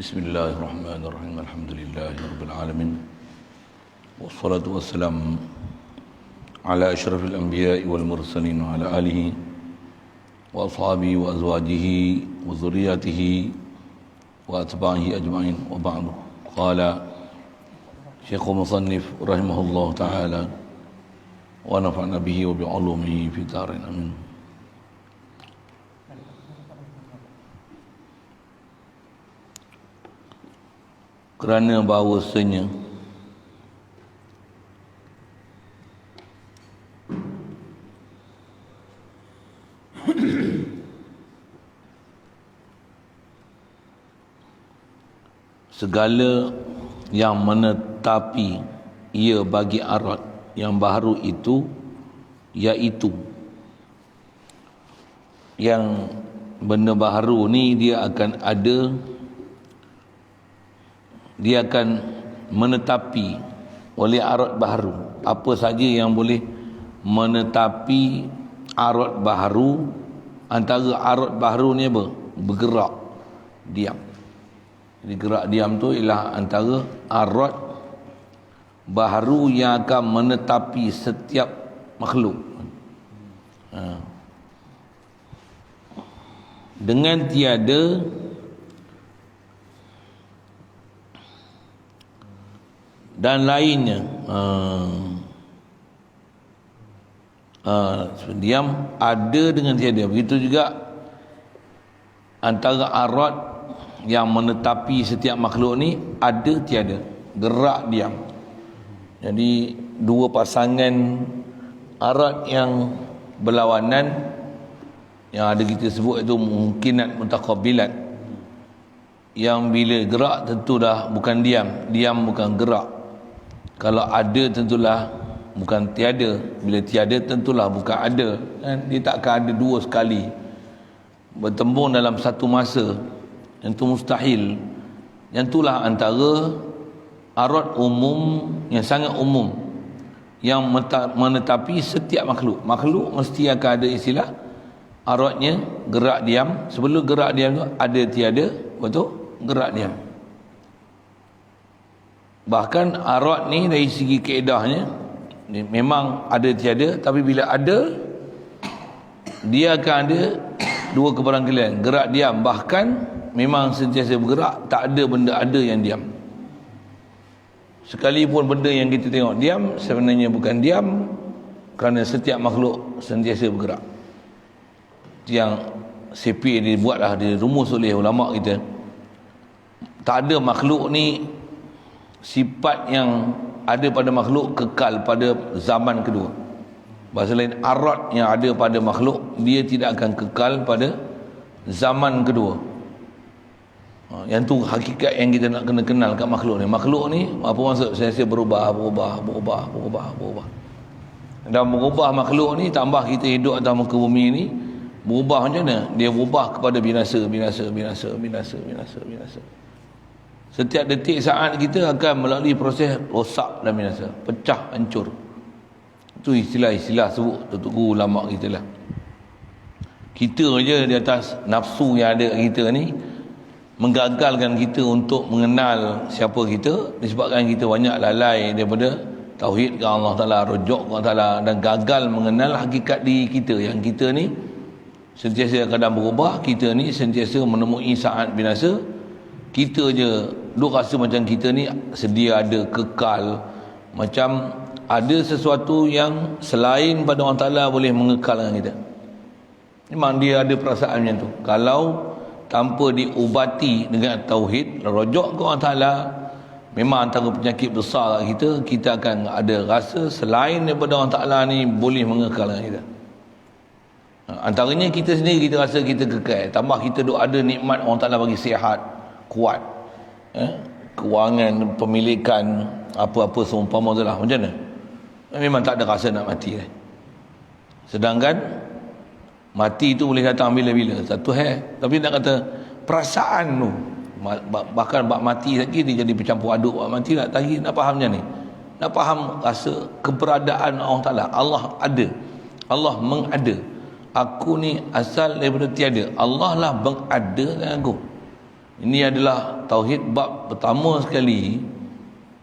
Bismillahirrahmanirrahim. Alhamdulillahirabbil alamin. Wassalatu wassalamu ala asyrafil anbiya'i wal mursalin wa ala alihi wa ashabihi wa azwajihi wa dzurriyyatihi wa atba'ihi ajma'in wa ba'du. Qala Syekhul Musannif rahimahullah ta'ala wa nafa'na bihi wa bi'ulumihi fi darin amin. Kerana bahawasanya segala yang menetapi ia bagi arat yang baharu itu, iaitu yang benda baharu ni dia akan ada, dia akan menetapi oleh arat baharu. Apa saja yang boleh menetapi arat baharu, antara arat baharu ni apa? Bergerak diam. Jadi gerak diam tu ialah antara arat baharu yang akan menetapi setiap makhluk. Dengan tiada dan lainnya, diam ada dengan tiada. Begitu juga antara arat yang menetapi setiap makhluk ni ada tiada, gerak diam. Jadi dua pasangan arat yang berlawanan yang ada kita sebut itu mungkinat mutaqabbilat, yang bila gerak tentu dah bukan diam, diam bukan gerak. Kalau ada tentulah bukan tiada, bila tiada tentulah bukan ada, kan? Dia takkan ada dua sekali bertembung dalam satu masa, yang itu mustahil. Yang itulah antara arat umum yang sangat umum yang menetapi setiap makhluk. Makhluk mesti akan ada istilah aratnya gerak diam. Sebelum gerak diam tu ada tiada, betul? Gerak diam. Bahkan arat ni dari segi kaedahnya memang ada tiada, tapi bila ada dia akan ada dua kebarangkalian, gerak diam, bahkan memang sentiasa bergerak. Tak ada benda ada yang diam. Sekalipun benda yang kita tengok diam, sebenarnya bukan diam, kerana setiap makhluk sentiasa bergerak. Yang CP dibuatlah, dirumus oleh ulama kita. Tak ada makhluk ni sifat yang ada pada makhluk kekal pada zaman kedua. Bahasa lain, arat yang ada pada makhluk dia tidak akan kekal pada zaman kedua. Yang tu hakikat yang kita nak kena kenal kat makhluk ni. Makhluk ni apa maksud? Saya berubah. Dan berubah makhluk ni, tambah kita hidup atas muka bumi ni, berubah macam mana? Dia berubah kepada binasa. Setiap detik saat kita akan melalui proses rosak dan binasa, pecah, hancur. Itu istilah-istilah sebut Datuk Guru ulama kita lah. Kita je di atas nafsu yang ada kita ni menggagalkan kita untuk mengenal siapa kita, disebabkan kita banyak lalai daripada tauhid ke Allah Ta'ala, rujuk ke Allah Ta'ala, dan gagal mengenal hakikat diri kita, yang kita ni sentiasa kadang berubah. Kita ni sentiasa menemui saat binasa. Kita je duk rasa macam kita ni sedia ada, kekal, macam ada sesuatu yang selain pada Allah Ta'ala boleh mengekalkan kita. Memang dia ada perasaan macam tu. Kalau tanpa diubati dengan tauhid, rujuk ke Allah Ta'ala, memang antara penyakit besar kita akan ada rasa selain daripada Allah Ta'ala ni boleh mengekalkan kita. Antaranya kita sendiri, kita rasa kita kekal, tambah kita duk ada nikmat Allah Ta'ala bagi sihat, kuat, kewangan, pemilikan, apa-apa seumpama tu lah. Macam mana? Memang tak ada rasa nak mati kan? Sedangkan mati tu boleh datang bila-bila, satu tapi nak kata perasaan tu, bahkan bab mati lagi dia jadi bercampur aduk. Bab mati nak faham macam ni, nak faham rasa keberadaan Allah Ta'ala. Allah ada, Allah mengada. Aku ni asal daripada tiada, Allah lah mengada dengan aku. Ini adalah tauhid bab pertama sekali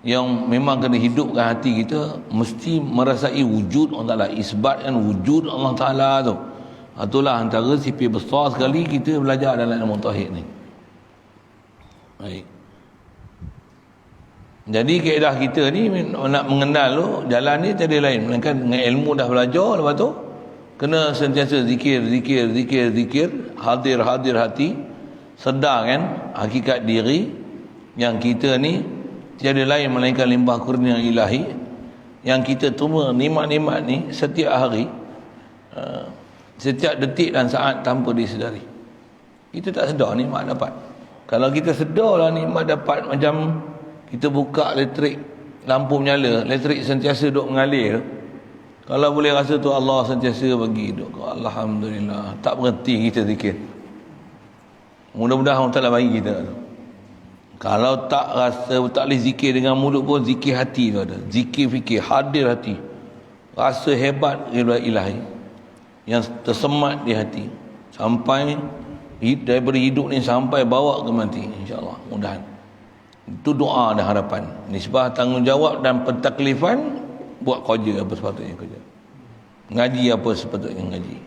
yang memang kena hidupkan hati kita, mesti merasai wujud Allah Ta'ala, isbatkan wujud Allah Ta'ala tu. Itulah antara sipir besar sekali kita belajar dalam ilmu tauhid ni. Baik. Jadi kaedah kita ni nak mengenal tu, jalan ni tak ada lain melainkan dengan ilmu dah belajar, lepas tu kena sentiasa zikir, hadir hati, sedarkan hakikat diri yang kita ni tiada lain melainkan limbah kurnia ilahi, yang kita terima nikmat-nikmat ni setiap hari, setiap detik dan saat tanpa disedari. Kita tak sedar nikmat dapat. Kalau kita sedarlah nikmat dapat, macam kita buka elektrik, lampu menyala, elektrik sentiasa duk mengalir tu, kalau boleh rasa tu Allah sentiasa bagi duk, alhamdulillah, tak berhenti kita zikir. Mudah-mudahan Allah Ta'ala bagi kita tu. Kalau tak rasa, tak boleh zikir dengan mulut pun, zikir hati tu ada, zikir fikir, hadir hati, rasa hebat ilahi yang tersemat di hati sampai daripada hidup ni sampai bawa ke mati, insya-Allah. Mudahan itu doa dan harapan, nisbah tanggungjawab dan pentaklifan, buat kerja apa sepatutnya kerja, ngaji apa sepatutnya ngaji,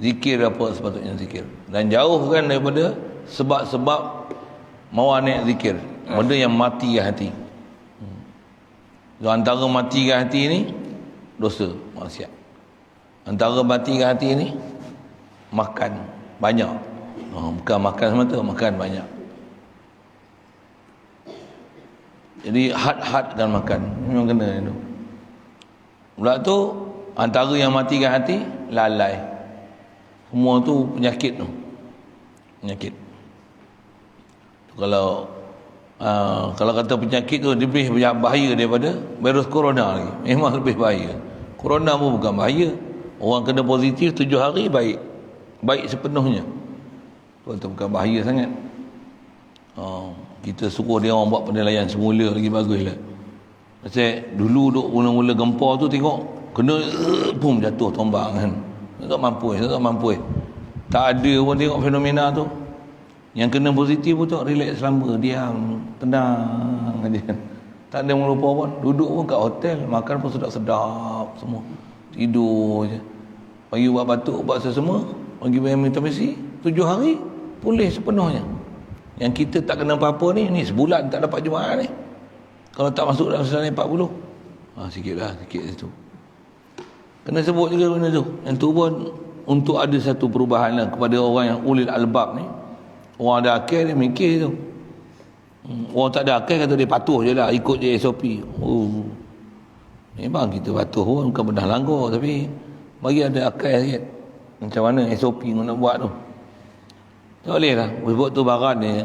zikir apa sepatutnya zikir, dan jauhkan daripada sebab-sebab mawani' zikir, benda yang mati hati. Antara mati hati ni dosa, maksiat. Antara mati hati ni makan banyak, bukan makan semata, makan banyak. Jadi had-hadkan makan, memang kena itu. Pula tu antara yang matikan hati, lalai. Semua tu penyakit tu. Penyakit. Kalau kata penyakit tu lebih bahaya daripada virus corona lagi. Memang lebih bahaya. Corona pun bukan bahaya. Orang kena positif 7 hari baik. Baik sepenuhnya. Tu bukan bahaya sangat. Kita suruh dia orang buat penilaian semula lagi baguslah. Pasal dulu duk mula-mula gempa tu tengok kena pum jatuh tombak kan. Tak mampu. Tak ada pun tengok fenomena tu. Yang kena positif pun tak relax selama, diam, tenang aja. Tak ada melupa pun, duduk pun kat hotel, makan pun sedap-sedap semua. Tidur je. Bagi buat batuk, buat semua, bagi bayar minta mesi, 7 hari pulih sepenuhnya. Yang kita tak kena apa-apa ni sebulan tak dapat Jumaat ni. Kalau tak masuk dalam 940. Sikit situ. Kena sebut juga benda tu. Yang tu pun untuk ada satu perubahan lah kepada orang yang ulil albab ni. Orang ada akal dia mikir tu. Orang tak ada akal kata dia patuh je lah, ikut je SOP. Memang kita patuh pun bukan benar langgar, tapi bagi ada akal sikit. Macam mana SOP nak buat tu. Tak boleh lah. Sebab tu barat ni,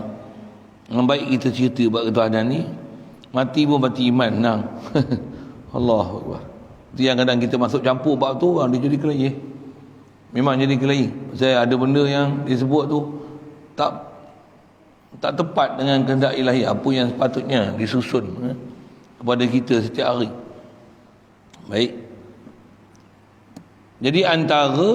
yang baik kita cerita buat ketuhanan ni, mati pun mati iman, menang. Allahu Akbar. Itu yang kadang kita masuk campur bab tu, dia jadi kelahi. Memang jadi kelahi. Saya ada benda yang disebut tu tak tepat dengan kehendak ilahi, apa yang sepatutnya disusun kepada kita setiap hari. Baik. Jadi antara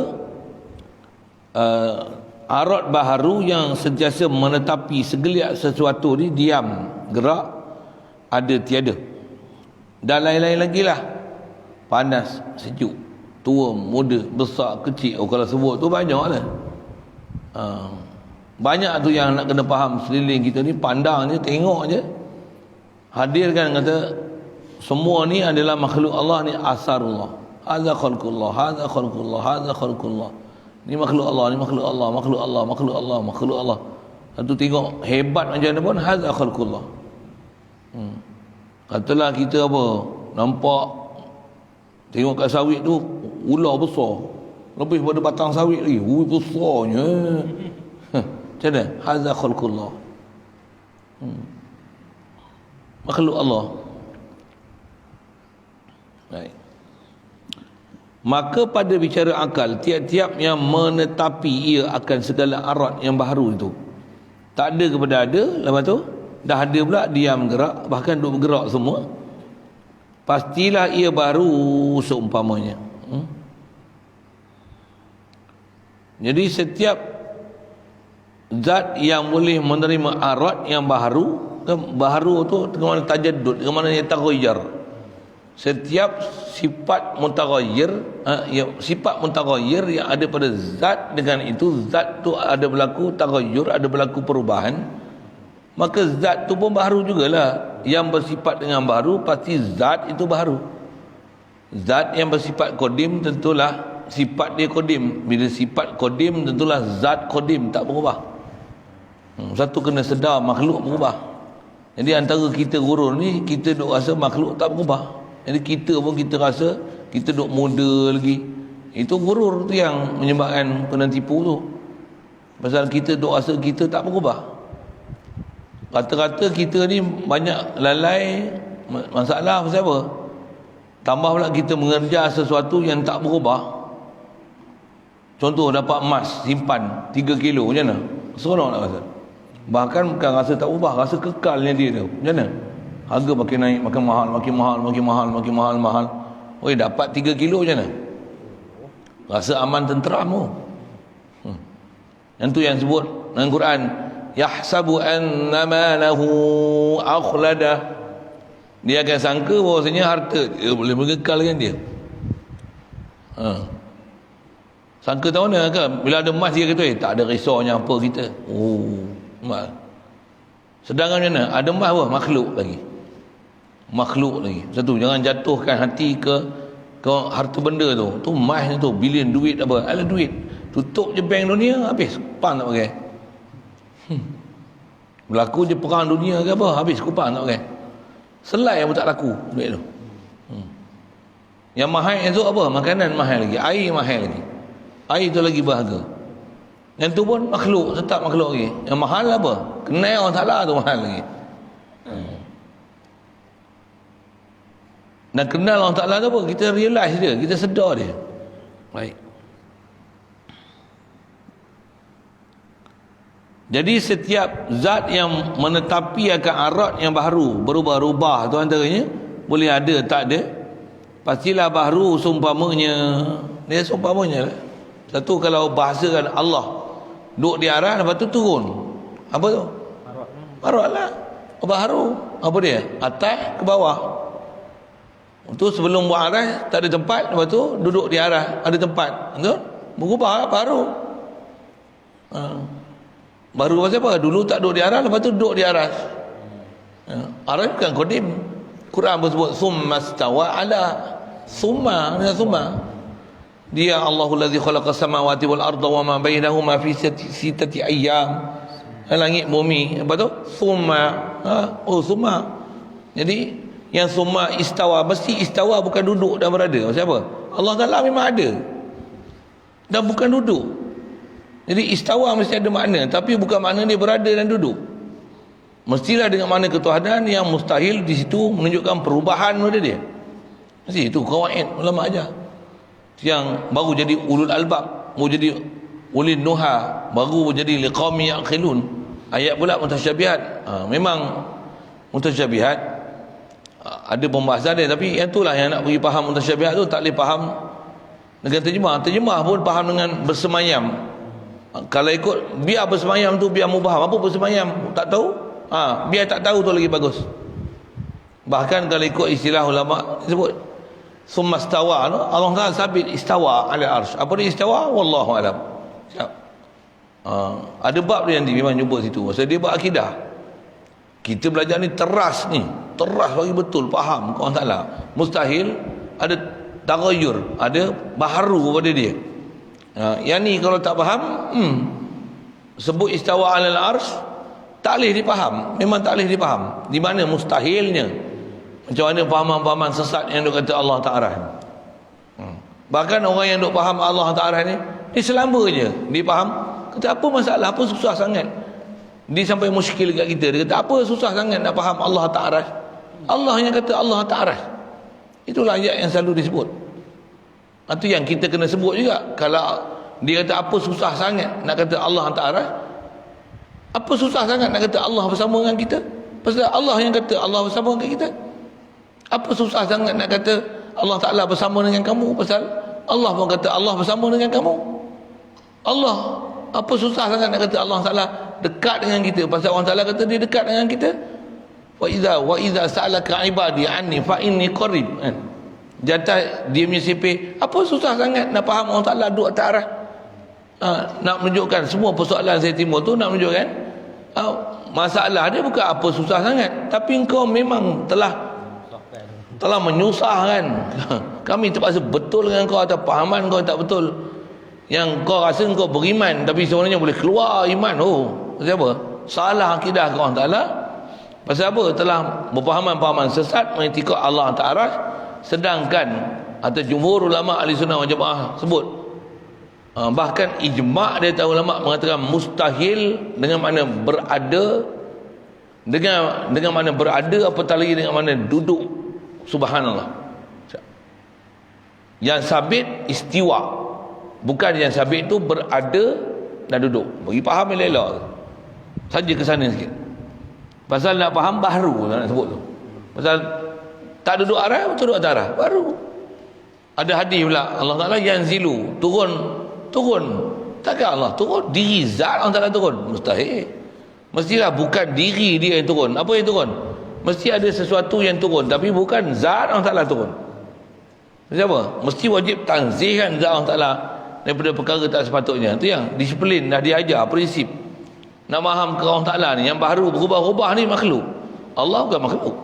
arat baharu yang sentiasa menetapi segeliat sesuatu ni, diam, gerak, ada tiada, dan lain-lain lagi lah. Panas, sejuk, tua, muda, besar, kecil. Kalau sebut tu banyak lah. Banyak tu yang nak kena faham seliling kita ni, pandang je, tengok je, hadirkan, kata semua ni adalah makhluk Allah ni, asarullah. Hadza khalqullah, hadza khalqullah, hadza khalqullah. Ni makhluk Allah, ni makhluk Allah, makhluk Allah, makhluk Allah, makhluk Allah. Satu tengok hebat macam mana pun, hadza khalqullah. Katalah kita apa, nampak tengok kat sawit tu ular besar, lebih pada batang sawit lagi, besarnya. Macam mana? Hadza khalqullah. Makhluk Allah. Baik. Maka pada bicara akal, tiap-tiap yang menetapi ia akan segala arat yang baharu itu, tak ada kepada ada, lepas tu dah ada pula, diam, gerak, bahkan duk bergerak semua, pastilah ia baru seumpamanya. Hmm? Jadi setiap zat yang boleh menerima arad yang baharu. Baharu tu kemana tajaddud, kemana yang taghayyur. Setiap sifat mutaghayyir, sifat mutaghayyir yang ada pada zat, dengan itu zat tu ada berlaku taghayyur, ada berlaku perubahan, maka zat tu pun baharu jugalah. Yang bersifat dengan baharu pasti zat itu baharu. Zat yang bersifat qadim tentulah sifat dia qadim. Bila sifat qadim tentulah zat qadim, tak berubah. Satu kena sedar makhluk berubah. Jadi antara kita gurur ni, kita duk rasa makhluk tak berubah. Jadi kita pun kita rasa kita duk muda lagi. Itu gurur tu yang menyebabkan kena tipu tu. Pasal kita duk rasa kita tak berubah. Kata-kata kita ni banyak lalai masalah pasal apa? Tambah pula kita mengerja sesuatu yang tak berubah. Contoh dapat emas simpan 3 kilo, macam mana? Seronok nak rasa. Bahkan bukan rasa tak ubah, rasa kekalnya dia tu. Macam mana? Harga makin naik, makin mahal, makin mahal, makin mahal, makin mahal, mahal. Oi, dapat 3 kilo macam mana? Rasa aman tenteram tu. Yang tu yang sebut dalam Quran, yahsabu annama lahu akhlada. Dia akan sangka bahawasanya harta dia boleh mengekalkan dia. Sangka tahu mana kan? Bila ada emas dia kata, tak ada risaunya apa kita. Emas. Sedangkan macam mana? Ada emas apa? Makhluk lagi. Makhluk lagi. Satu, jangan jatuhkan hati ke harta benda tu. Tu emas tu, bilion duit apa? Alah duit. Tutup je bank dunia, habis. Kupang tak pakai. Berlaku je perang dunia ke apa? Habis, kupang tak pakai. Selai pun tak laku duit tu. Yang mahal tu apa? Makanan mahal lagi. Air mahal lagi. Air tu lagi berharga. Yang tu pun makhluk, tetap makhluk lagi. Yang mahal apa? Kenal orang Ta'ala tu mahal lagi. Dan kenal orang Ta'ala tu apa? Kita realize dia, kita sedar dia. Baik. Jadi setiap zat yang menetapi akan arad yang baharu, berubah-ubah tu antaranya boleh ada, tak ada. Pastilah baharu seumpamanya. Dia seumpamanya lah. Satu, kalau bahasakan Allah duduk di arah, lepas tu turun. Apa tu? Arad lah. Baharu. Apa dia? Atas ke bawah. Itu sebelum buat arah tak ada tempat, lepas tu duduk di arah ada tempat. Betul? Berubah lah, baru. Baru pasal apa? Dulu tak duduk di arah, lepas tu duduk di arah. Arah bukan qadim. Quran bersebut summa stawa ala. Summa, dengan summa. Dia Allahul ladzi khalaqas samawati wal arda wa ma bainahuma fi sittati ayyam. Langit bumi. Apa tu? Summa. Summa. Jadi yang summa istawa, mesti istawa bukan duduk dan berada. Maksud apa? Allah Taala memang ada dan bukan duduk. Jadi istawa mesti ada makna, tapi bukan makna dia berada dan duduk. Mestilah dengan makna ketuhanan yang mustahil di situ menunjukkan perubahan pada dia. Mesti itu kawaid ulama ajar. Yang baru jadi ulul albab, baru jadi ulil nuha, baru jadi liqaumi yaqilun. Ayat pula mutasyabihat. Memang mutasyabihat ada pembahasan dia, tapi yang itulah yang nak bagi faham mutasyabihat tu tak boleh faham dengan terjemah. Terjemah pun faham dengan bersemayam. Kalau ikut biar bersemayam tu biar mubaham. Apa bersemayam? Tak tahu? Biar tak tahu tu lagi bagus. Bahkan kalau ikut istilah ulama disebut summa stawa, Allah Taala sabit istawa ala arsh. Apa dia istawa? Wallahu alam. Siap. Ada bab dia nanti memang jumpa situ. Pasal dia bab akidah. Kita belajar ni teras bagi betul faham ke Allah Taala. Mustahil ada taghayyur, ada baharu pada dia. Yang ni kalau tak faham, sebut istawa ala arsh tak boleh dipaham. Memang tak boleh dipaham. Di mana mustahilnya. Macam mana fahaman-fahaman sesat yang duk kata Allah Ta'ala. Bahkan orang yang duk faham Allah Ta'ala ni, dia selamba je dia faham. Kata apa masalah, apa susah sangat. Dia sampai muskil dekat kita. Dia kata apa susah sangat nak faham Allah Ta'ala. Allah yang kata Allah Ta'ala. Itulah ayat yang selalu disebut. Itu yang kita kena sebut juga. Kalau dia kata apa susah sangat nak kata Allah Ta'ala, apa susah sangat nak kata Allah bersama dengan kita? Pasal Allah yang kata Allah bersama dengan kita. Apa susah sangat nak kata Allah Ta'ala bersama dengan kamu? Pasal Allah pun kata Allah bersama dengan kamu. Allah Apa susah sangat nak kata Allah Taala dekat dengan kita? Pasal Allah Taala kata dia dekat dengan kita. Wa idza sa'alaka ibadi anni fa inni qarib. Kan? Jatah dia punya sipir, apa susah sangat nak faham Allah Taala duduk atas arah. Nak menunjukkan semua persoalan saya timbul tu nak menunjukkan masalah dia bukan apa susah sangat, tapi engkau memang telah menyusahkan kami, terpaksa betul dengan kau atau pahaman kau tak betul. Yang kau rasa kau beriman tapi sebenarnya boleh keluar iman. Pasal apa? Salah akidah kau Allah Taala. Pasal apa? Telah berpahaman-pahaman sesat mengetika Allah Ta'ala. Sedangkan atau jumhur ulama ahli sunnah wal jamaah sebut, bahkan ijma' dari ulama mengatakan mustahil dengan makna berada, dengan makna berada, apatah lagi dengan makna duduk. Subhanallah. Yang sabit istiwa, bukan yang sabit itu berada dan duduk. Bagi faham yang elok saja ke sana sikit. Pasal nak faham baru nak sebut tu. Pasal tak duduk arah, betul duduk atas arah baru. Ada hadis pula Allah Taala yanzilu, turun. Takkan Allah turun? Diri zat Allah Taala turun? Mustahil. Mestilah bukan diri dia yang turun. Apa yang turun? Mesti ada sesuatu yang turun, tapi bukan zat Allah Taala turun. Siapa? Mesti wajib tanzihkan zat Allah Taala daripada perkara tak sepatutnya. Itu yang disiplin dah diajar, prinsip. Nak faham ke Allah Ta'ala ni, yang baru berubah-ubah ni makhluk. Allah bukan makhluk.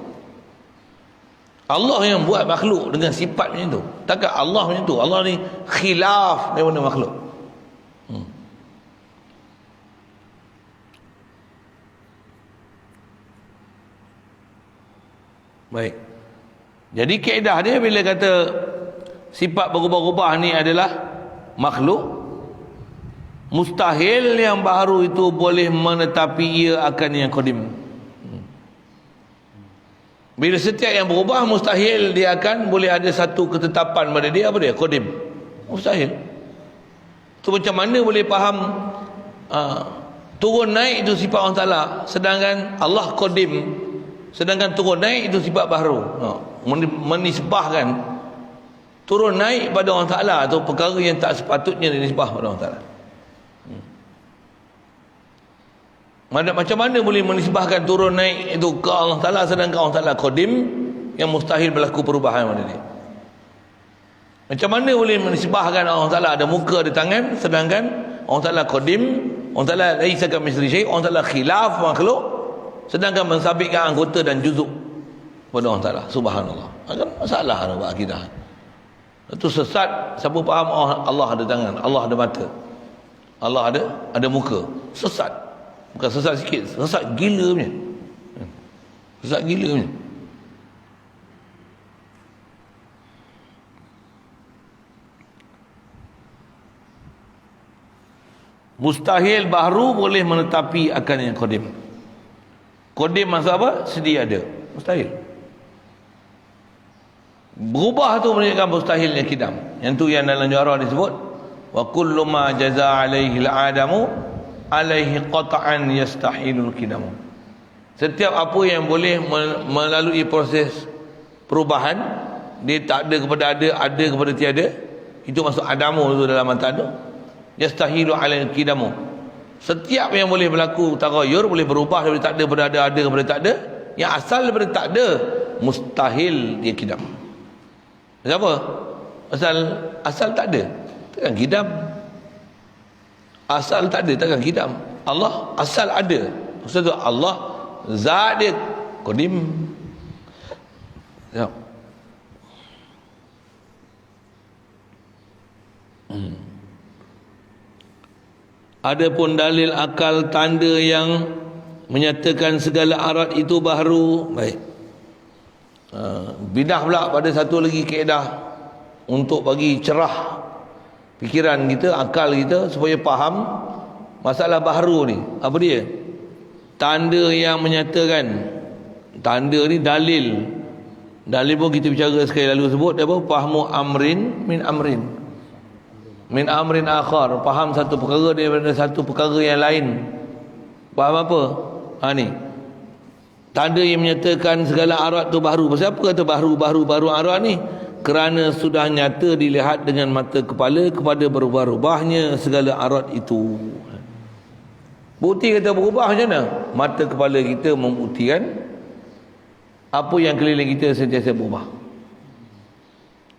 Allah yang buat makhluk dengan sifat macam tu. Takkan Allah macam tu. Allah ni khilaf daripada makhluk. Baik. Jadi kaedah dia bila kata sifat berubah-ubah ni adalah makhluk, mustahil yang baru itu boleh menetapi ia akan yang qadim. Bila setiap yang berubah, mustahil dia akan boleh ada satu ketetapan pada dia. Apa dia? Qadim. Mustahil. Tu macam mana boleh faham turun naik itu sifat Allah Ta'ala, sedangkan Allah qadim, sedangkan turun naik itu sifat baru. Menisbahkan turun naik pada Allah Ta'ala atau perkara yang tak sepatutnya dinisbah pada Allah Ta'ala. Macam mana boleh menisbahkan turun naik itu ke Allah Ta'ala, sedangkan Allah Ta'ala qadim, yang mustahil berlaku perubahan pada dia. Macam mana boleh menisbahkan Allah Ta'ala ada muka, ada tangan, sedangkan Allah Ta'ala qadim, Allah Ta'ala laisa kamitslihi syai', Allah Ta'ala khilaf makhluk, sedangkan mensabitkan anggota dan juzuk pada Allah Ta'ala. Subhanallah. Kan masalah tu akidah. Itu sesat. Siapa faham Allah ada tangan, Allah ada mata, Allah ada muka, sesat. Bukan sesat sikit, sesat gila punya. Sesat gila punya. Mustahil baru boleh menetapi akan yang qadim. Qadim maksud apa? Sedia ada. Mustahil. Berubah tu menunjukkan mustahilnya kidam. Yang tu yang dalam juara disebut wa kullu ma jaza alaihi al-adamu alaihi qata'an yastahilul kidamu. Setiap apa yang boleh melalui proses perubahan, dia tak ada kepada ada kepada tiada, itu masuk adamu tu dalam mata tu. Yastahilu alaihi kidamu. Setiap yang boleh berlaku tagayyur, boleh berubah daripada tak ada kepada ada kepada tak ada, yang asal daripada tak ada, mustahil dia kidam. Kenapa? Asal tak ada, takkan kidam. Asal tak ada, takkan kidam. Allah asal ada. Maksud tu Allah zat dia qadim. Ya. Adapun dalil akal tanda yang menyatakan segala arat itu baharu. Baik. Bidah pula pada satu lagi kaedah untuk bagi cerah fikiran kita, akal kita, supaya faham masalah baharu ni. Apa dia? Tanda yang menyatakan. Tanda ni dalil. Dalil pun kita bicara sekali lalu sebut apa? Fahmu amrin min amrin. Min amrin akhar. Faham satu perkara daripada satu perkara yang lain. Faham apa? Ni. Tanda yang menyatakan segala arat tu baharu. Pasal apa kata baharu arat ni? Kerana sudah nyata dilihat dengan mata kepala kepada berubah-ubahnya segala arat itu. Bukti kata berubah macam mana? Mata kepala kita membuktikan apa yang keliling kita sentiasa berubah.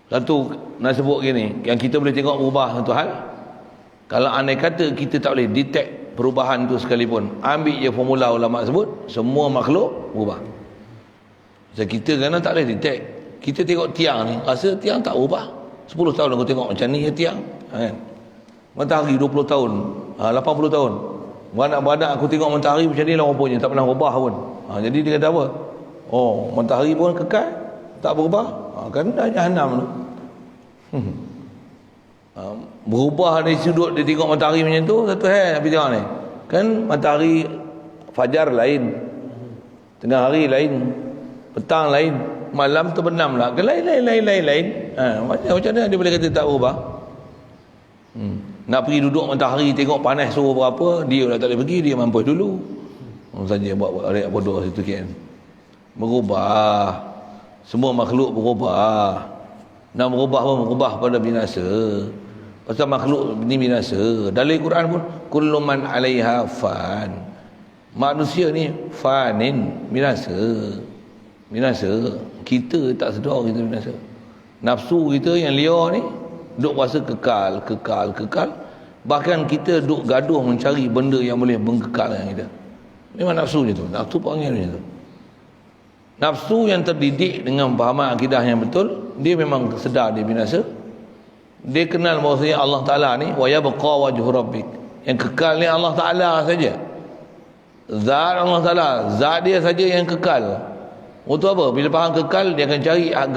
Satu nak sebut gini, yang kita boleh tengok berubah satu hal. Kalau andai kata kita tak boleh detect perubahan tu sekalipun, ambil je formula ulama sebut, semua makhluk berubah. Sebab kita kadang tak boleh detect. Kita tengok tiang ni, rasa tiang tak berubah. 10 tahun aku tengok macam ni je tiang, kan? Matahari 20 tahun, 80 tahun. Beranak-beranak aku tengok matahari macam ni lah rupanya, tak pernah berubah pun. Jadi dia kata apa? Oh, matahari pun kekal, tak berubah. Kan dah jahanam tu. Berubah dari sudut dia tengok matahari macam tu, satu hal tapi tengok ni. Kan matahari fajar lain, tengah hari lain, petang lain, malam terbenam lah. Kan lain. Macam mana dia boleh kata tak berubah? Nak pergi duduk matahari tengok panas suruh berapa, dia dah tak boleh pergi, dia mampus dulu. Saja buat reak bodoh situ kan. Berubah. Semua makhluk berubah. Nak berubah pun berubah pada binasa. Pasal makhluk ni binasa. Dalam Quran pun kullu man 'alaiha fan. Manusia ni fanin, binasa. Binasa. Kita tak sedar kita binasa. Nafsu kita yang liar ni duk rasa kekal. Bahkan kita duk gaduh mencari benda yang boleh mengkekalkan kita. Memang nafsu je tu. Nafsu panggil macam tu. Nafsu yang terdidik dengan fahaman akidah yang betul, dia memang sedar dia binasa. Dia kenal bahawasanya Allah Ta'ala ni wa yabqa wajhu rabbik. Yang kekal ni Allah Ta'ala saja. Zat Allah Ta'ala, zat dia saja yang kekal. Untuk apa? Bila faham kekal, dia akan cari hak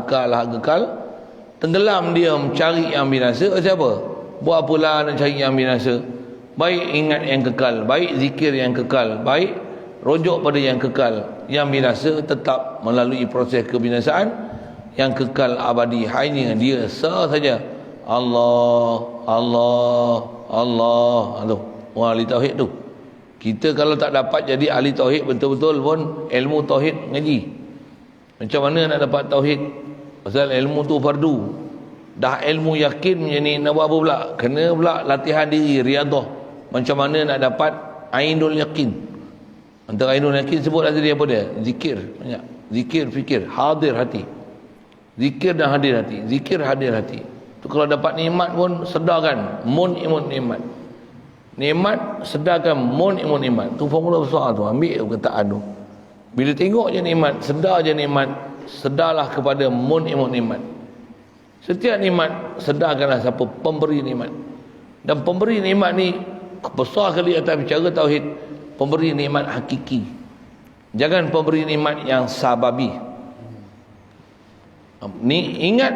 kekal. Tenggelam dia mencari yang binasa. Siapa? Buat apalah nak cari yang binasa? Baik ingat yang kekal, baik zikir yang kekal, baik rujuk pada yang kekal. Yang binasa tetap melalui proses kebinasaan. Yang kekal abadi hanya dia sahaja. Allah. Aduh, orang ahli tauhid tu. Kita kalau tak dapat jadi ahli tauhid betul-betul pun ilmu tauhid ngaji. Macam mana nak dapat tauhid? Pasal ilmu tu fardu. Dah ilmu yakin macam ni, nak buat apa pula? Kena pula latihan diri, riadah. Macam mana nak dapat ainul yakin? Antara ainul yakin sebutlah tadi apa dia? Zikir, banyak. Zikir, fikir, hadir hati. Zikir dan hadir hati. Zikir, hadir hati. Tu kalau dapat nikmat pun sedarkan mun imun nikmat. Nikmat sedarkan mun imun nikmat. Tu formula besar tu. Ambil perkataan tu. Bila tengok je nikmat, sedar je nikmat, sedarlah kepada mun imun nikmat. Setiap nikmat sedarkanlah siapa pemberi nikmat. Dan pemberi nikmat ni besar kali atas bicara tauhid. Pemberi nikmat hakiki. Jangan pemberi nikmat yang sababi. Ni ingat,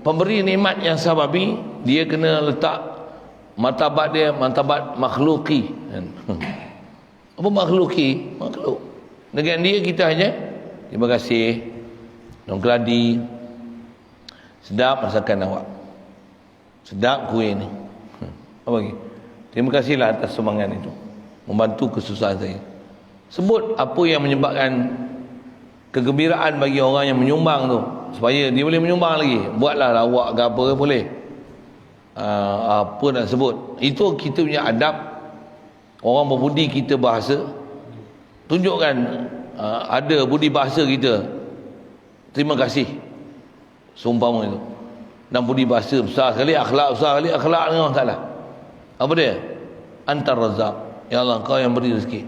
pemberi nikmat yang sababi, dia kena letak martabat dia, martabat makhluki. Apa makhluki? Makhluk. Dengan dia kita hanya terima kasih, dong keladi, sedap masakan awak, sedap kuih ni. Apa lagi? Terima kasihlah atas sumbangan itu, membantu kesusahan saya. Sebut apa yang menyebabkan kegembiraan bagi orang yang menyumbang tu, supaya dia boleh menyumbang lagi. Buatlah lawak ke apa boleh. Apa nak sebut, itu kita punya adab orang berbudi kita bahasa. Tunjukkan ada budi bahasa kita. Terima kasih seumpama itu. Dan budi bahasa besar sekali, akhlak besar sekali, akhlak dengan Allah Ta'ala. Apa dia? Antar Razzaq. Ya Allah, Engkau yang beri rezeki,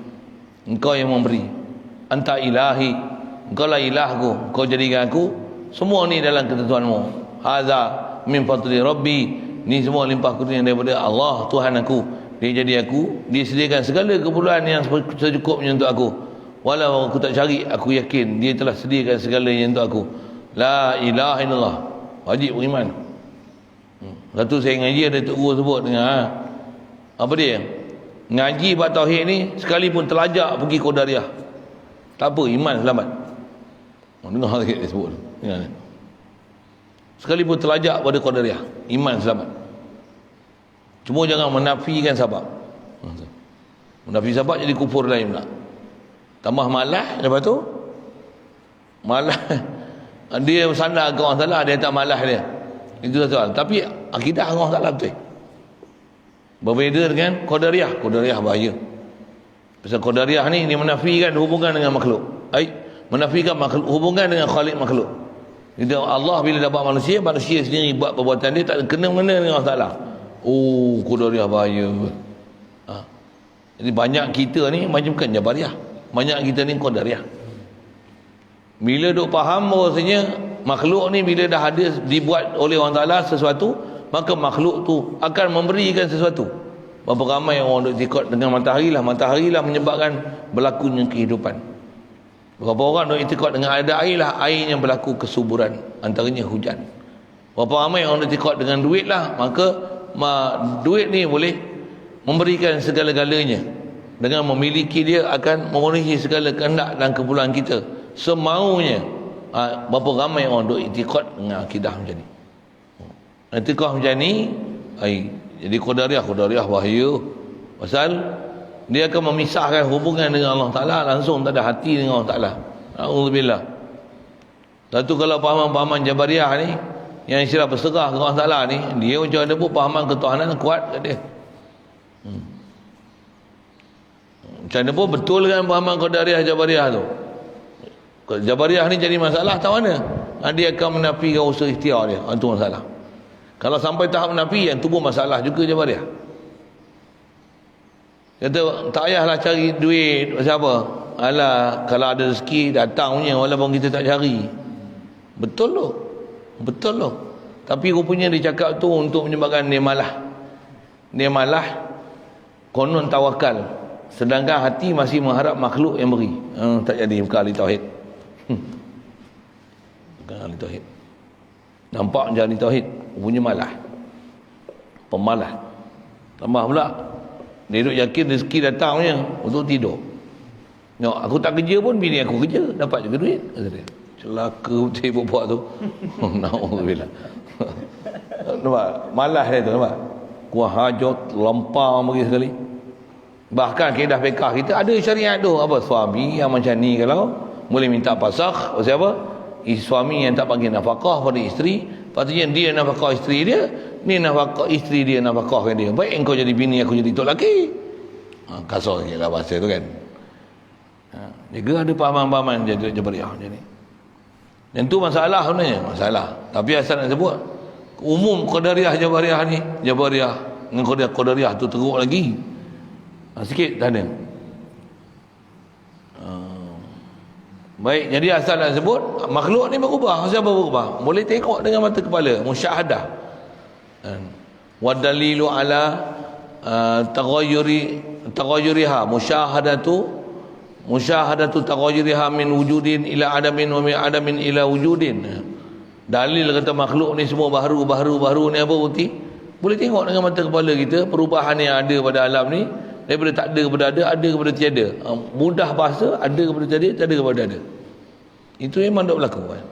Engkau yang memberi. Anta ilahi, Engkau lah ilahku, Engkau jadikan aku. Semua ni dalam ketentuanmu. Haza min fadli Rabbi. Ni semua limpah kurnia daripada Allah Tuhan aku. Dia jadi aku, dia sediakan segala keperluan yang secukupnya untuk aku. Walau aku tak cari, aku yakin dia telah sediakan segalanya untuk aku. La ilaha illallah. Wajib beriman. Satu saya ngaji ada Tok Guru sebut dengar. Apa dia? Ngaji bab tauhid ni sekalipun terlajak pergi Qadariyah, tak apa, iman selamat. Dengar sikit dia sebut. Dengar. Sekalipun terlajak pada Qadariyah, iman selamat. Cuma jangan menafikan sabab. Menafi sabab jadi kufur lain pula. Tambah malah, lepas tu malah dia sandar ke orang salah, dia tak malah dia. Itu satu hal. Tapi akidah orang salah betul. Berbeza dengan Qadariyah. Qadariyah bahaya. Pasal Qadariyah ni dia menafikan hubungan dengan makhluk. Menafikan hubungan dengan Khalik makhluk. Jadi Allah bila dapat manusia, manusia sendiri buat perbuatan dia tak kena-mengena dengan Allah Taala. Oh, Qadariyah bahaya. Jadi banyak kita ni macam bukan Jabariyah. Banyak kita ni Qadariyah. Bila duk faham bahawasanya makhluk ni bila dah ada dibuat oleh Allah Taala sesuatu, maka makhluk tu akan memberikan sesuatu. Berapa ramai orang duk ikut dengan matahari lah menyebabkan berlakunya kehidupan. Berapa orang duk ikut dengan ada air lah, air yang berlaku kesuburan, antaranya hujan. Berapa ramai orang duk ikut dengan duit lah, maka duit ni boleh memberikan segala-galanya. Dengan memiliki dia akan memenuhi segala kehendak dan keperluan kita semaunya. Berapa ramai orang duk ikut dengan akidah macam ni. Akidah macam ni, jadi Qadariyah bahaya. Pasal dia akan memisahkan hubungan dengan Allah Ta'ala, langsung tak ada hati dengan Allah Ta'ala. Alhamdulillah. Satu kalau pahaman-pahaman Jabariyah ni yang istilah berserah ke Allah Ta'ala ni, dia macam ada pun pahaman ketuhanan kuat kat dia. Macam mana pun betul kan pahaman Qadariyah Jabariyah tu. Jabariyah ni jadi masalah tahu mana? Dia akan menafikan usaha ikhtiar dia. Itu masalah. Kalau sampai tahap menafi, yang tu pun masalah juga Jabariyah. Kata tak payahlah cari duit siapa. Alah, kalau ada rezeki datang punya walaupun kita tak cari. Betul loh. Tapi rupanya dia cakap tu untuk menyebabkan dia malah konon tawakal, sedangkan hati masih mengharap makhluk yang beri. Tak jadi bukan ahli tauhid. Bukan ahli tauhid. Nampak macam ahli tauhid, rupanya pemalas. Tambah pula dia duk yakin rezeki datangnya untuk tidur. Aku tak kerja pun bini aku kerja, dapat juga duit, kata dia. Celaka betul buat tu. Naudzubillah. Nampak? Malas dia tu, nampak? Kuah hajat, lampau bagi sekali. Bahkan kaedah fiqh kita ada syariat tu. Apa? Suami yang macam ni kalau boleh minta pasakh, siapa? Suami yang tak bagi nafkah pada isteri, patutnya dia nafkah isteri dia, ni nafkah isteri dia nafkahkan dia. Baik engkau jadi bini, aku jadi tok laki. Kasar sikit lah bahasa tu kan. Juga ada pahaman-pahaman Jabariyah macam ni. Dan tu masalah sebenarnya, masalah. Tapi asal nak sebut umum Qadariyah Jabariyah ni, Jabariyah dengan Qadariyah tu teruk lagi. Sikit tak ada. Baik, jadi asal nak sebut makhluk ni berubah. Siapa berubah? Boleh tengok dengan mata kepala, musyahadah. Wa dalilu ala taghayyuriha, musyahadatu taghayyuriha min wujudin ila adamin wa min adamin ila wujudin. Dalil kata makhluk ni semua baru ni apa bukti? Boleh tengok dengan mata kepala kita perubahan yang ada pada alam ni, daripada tak ada kepada ada kepada tiada. Mudah bahasa, ada kepada tiada kepada ada. Itu memang tak berlaku kan.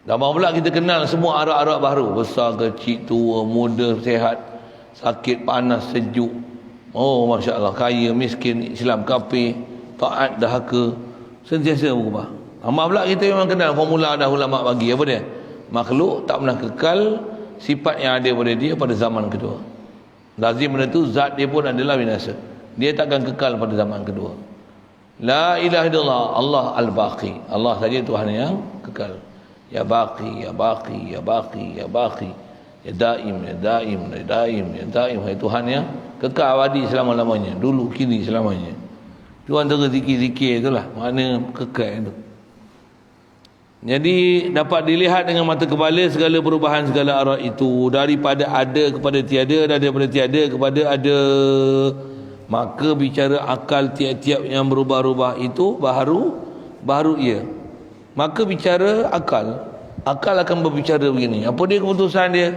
Tambah pula kita kenal semua arak-arak baru, besar, kecil, tua, muda, sehat, sakit, panas, sejuk. Oh, Masya Allah, kaya, miskin, Islam, kafir, taat, dahaka, sentiasa berubah. Tambah pula kita memang kenal formula dah ulama bagi apa dia? Makhluk tak pernah kekal sifat yang ada pada dia pada zaman kedua. Lazim benda tu zat dia pun adalah binasa. Dia takkan kekal pada zaman kedua. La ilaha illallah, Allah al-Baqi. Allah saja Tuhan yang kekal. Ya Baqi, ya Baqi, ya Baqi, ya Baqi. Ya Daim, ya Daim, ya Daim, ya Daim. Hai Tuhan yang kekal abadi selama-lamanya, dulu kini selamanya. Itu antara zikir-zikir itulah, mana kekal itu. Jadi dapat dilihat dengan mata kepala segala perubahan segala arah itu, daripada ada kepada tiada, daripada tiada kepada ada. Maka bicara akal tiap-tiap yang berubah-ubah itu baru ia. Maka bicara akal akan berbicara begini. Apa dia keputusan dia?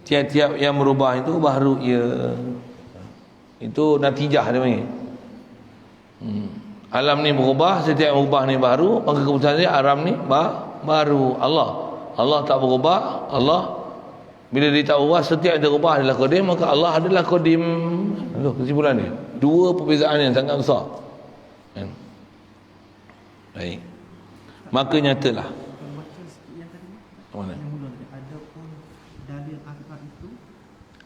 Tiap-tiap yang berubah itu baru ia. Itu natijah dia panggil. Alam ni berubah, setiap berubah ni baru, maka keputusan dia alam ni baru. Allah tak berubah. Allah bila dia tak berubah, setiap dia berubah adalah qadim, maka Allah adalah qadim. Itu kesimpulan dia. Dua perbezaan yang sangat besar. Baik. Maka nyatalah. Mana?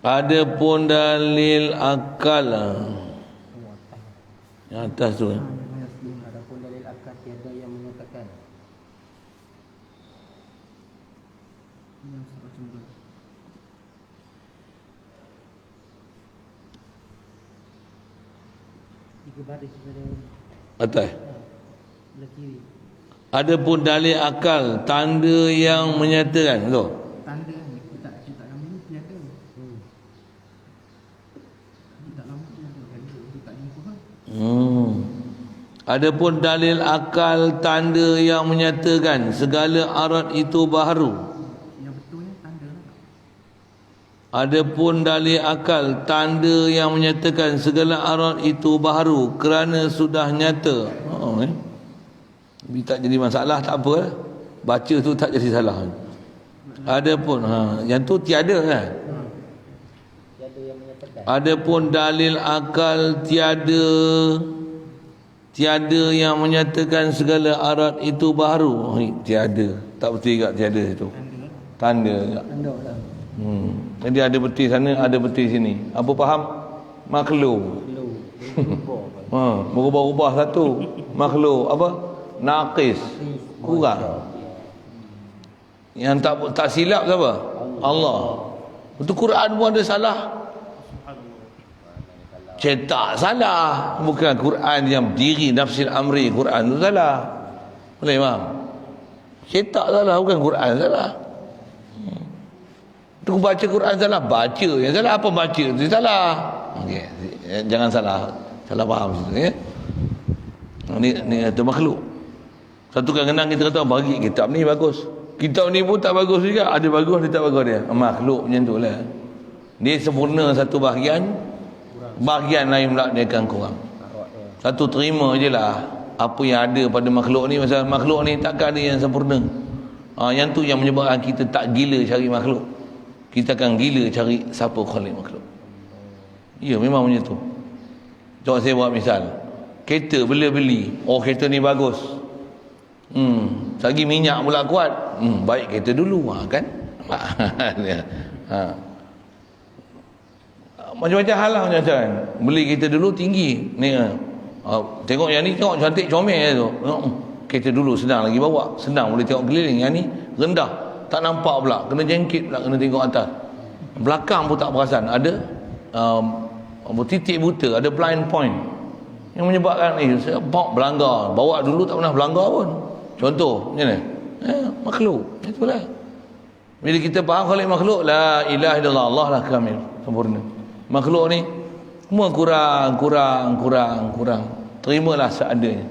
Adapun dalil akal yang atas tu. Adapun dalil akal tiada yang menyatakan. Tiga baris pada Atas. belah kiri. Adapun dalil akal tanda yang menyatakan tu. Tanda ni kita lama ni tiada. Tak lama tiada. Dia tak jumpa kan? Adapun dalil akal tanda yang menyatakan segala arat itu baharu. Yang betulnya tanda lah. Adapun dalil akal tanda yang menyatakan segala arat itu baharu kerana sudah nyata. Tak jadi masalah, tak apa lah. Baca tu tak jadi salah. Adapun yang tu tiada kan. Tiada yang menyatakan. Adapun dalil akal tiada yang menyatakan segala arat itu baharu. Tiada. Tak betul juga tiada itu. Tanda juga. Tanda lah. Jadi ada betul sana, ada betul sini. Apa faham? Makhluk. Berubah-ubah satu. Makhluk apa? Naqis. Kurang. Yang tak silap siapa? Allah. Betul Quran pun ada salah. Cetak salah. Bukan Quran yang berdiri nafsil amri. Quran tu salah. Boleh faham? Cetak salah, bukan Quran salah. Tu baca Quran salah, baca yang salah. Apa baca tu salah? Okey, jangan salah faham situ ya. Ni kata makhluk. Satu kadang-kadang kita kata bagi kitab ni bagus. Kitab ni pun tak bagus juga. Ada bagus, dia tak bagus dia. Makhluk macam tu lah. Dia sempurna satu bahagian lain pula dia akan kurang. Satu terima je lah apa yang ada pada makhluk ni. Pasal makhluk ni takkan ada yang sempurna. Yang tu yang menyebabkan kita tak gila cari makhluk. Kita akan gila cari siapa khalik makhluk. Ya, memang macam tu. Coba saya buat misal. Kereta beli. Oh, kereta ni bagus. Lagi minyak pula kuat. Baik kereta dulu. Kan? Macam-macam hal lah macam-macam. Beli kereta dulu tinggi. Ni, tengok yang ni, tengok cantik comel tu. Kereta dulu senang lagi bawa. Senang boleh tengok keliling. Yang ni rendah. Tak nampak pula. Kena jengkit pula. Kena tengok atas. Belakang pun tak perasan. Ada titik buta. Ada blind point. Yang menyebabkan saya berlanggar. Bawa dulu tak pernah berlanggar pun. Contoh macam mana? Makhluk. Itulah. Bila kita faham khalik makhluk, la ilaha illallah, Allah lah kamil, sempurna. Makhluk ni semua kurang. Terimalah seadanya.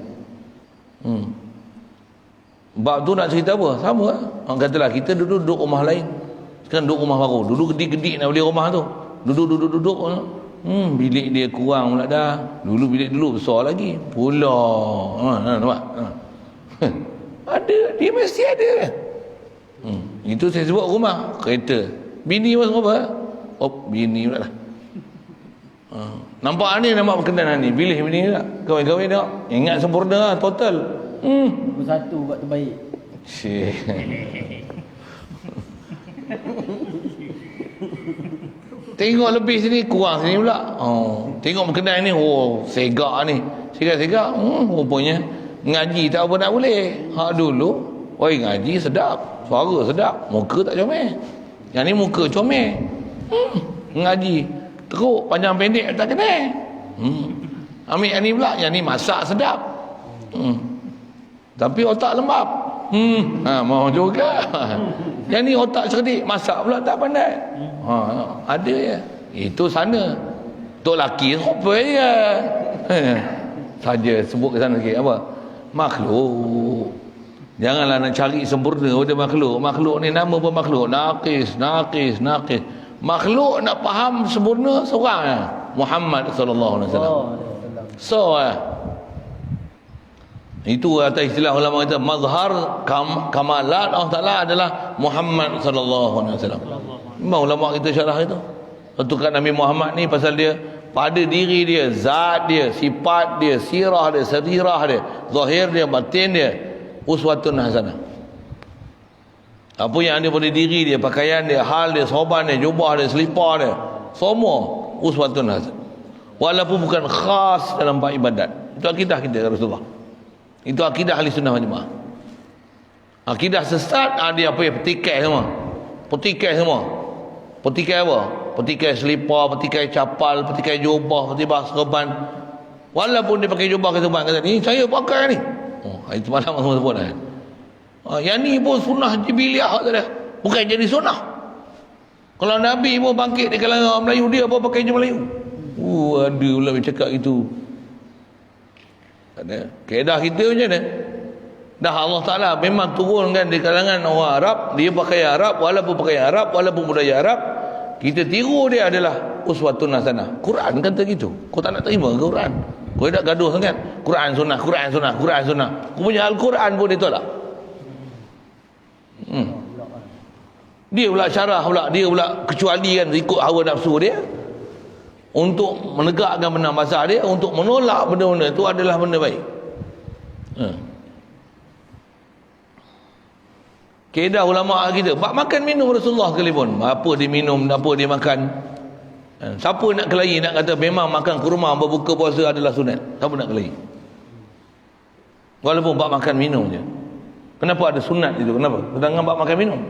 Bab tu nak cerita apa? Sama lah. Orang katalah kita duduk rumah lain. Sekarang duduk rumah baru. Dulu gedik-gedik nak beli rumah tu. Duduk. Bilik dia kurang pula dah. Dulu bilik dulu besar lagi. Pula. Nampak? Ada. Dia mesti ada. Itu saya sebut rumah. Kereta. Bini pun apa? Oh, bini pula lah. Nampak ni, nampak berkenaan ni. Pilih bini tak? Kawin-kawin tengok. Ingat sempurna lah, total. Bersatu buat terbaik. Tengok lebih sini, kurang sini pula. Tengok berkenaan ni, segak ni. Segak. Rupanya ngaji tak apa nak boleh. Hak dulu, ngaji sedap. Suara sedap. Muka tak comel. Yang ni muka comel. Ngaji teruk, panjang pendek tak kena. Ambil yang ni pula, yang ni masak sedap. Tapi otak lembab. Mau juga. Yang ni otak cerdik, masak pula tak pandai. Ada ya. Itu sana. Tok laki apa je. Saja sebut ke sana sikit apa? Makhluk. Janganlah nak cari sempurna pada makhluk. Makhluk ni nama pun makhluk. Naqis. Makhluk nak faham sempurna seorang ya. Muhammad sallallahu alaihi wasallam. Itu atas istilah ulama kata mazhar kamalat Allah Taala adalah Muhammad sallallahu alaihi wasallam. Memang ulama kita syarah itu. Tentukan Nabi Muhammad ni pasal dia pada diri dia, zat dia, sifat dia, sirah dia, sarirah dia, zahir dia, batin dia, uswatun hasanah. Apa yang ada pada diri dia, pakaian dia, hal dia, sorban dia, jubah dia, selipar dia, Semua uswatun hasanah. Walaupun bukan khas dalam bab ibadat. Itu akidah kita Rasulullah. Itu akidah ahli sunnah wal jamaah. Akidah sesat ada apa ya, petikai semua. Petikai semua. Petikai apa? Petikai selipar, petikai capal, petikai jubah, petikai serban. Walaupun dia pakai jubah ke serban, kata ni saya pakai ni. Oh, itu malam semua sebut kan. Yang ni pun sunnah jibiliah kata dia. Bukan jadi sunnah. Kalau Nabi pun bangkit di kalangan orang Melayu, dia pun pakai je Melayu. Ada pula bercakap gitu. Ada. Kaedah kita macam mana? Dah Allah Ta'ala memang turunkan di kalangan orang Arab, dia pakai Arab, walaupun pakai Arab, walaupun budaya Arab, kita tiru dia adalah uswatun hasanah. Quran kata gitu. Kau tak nak terima ke Quran? Kau tak gaduh sangat. Quran sunnah, Quran sunnah, Quran sunnah. Kau punya Al-Quran pun dia tolak. Dia pula syarah pula, dia pula kecualikan ikut hawa nafsu dia. Untuk menegakkan benda basah dia, untuk menolak benda-benda itu adalah benda baik. Kaedah ulama kita, bab makan minum Rasulullah sekalipun, apa dia minum, apa dia makan. Siapa nak kelahi, nak kata memang makan kurma berbuka puasa adalah sunat? Siapa nak kelahi? Walaupun bab makan minum je. Kenapa ada sunat itu? Kenapa? Sedangkan bab makan minum.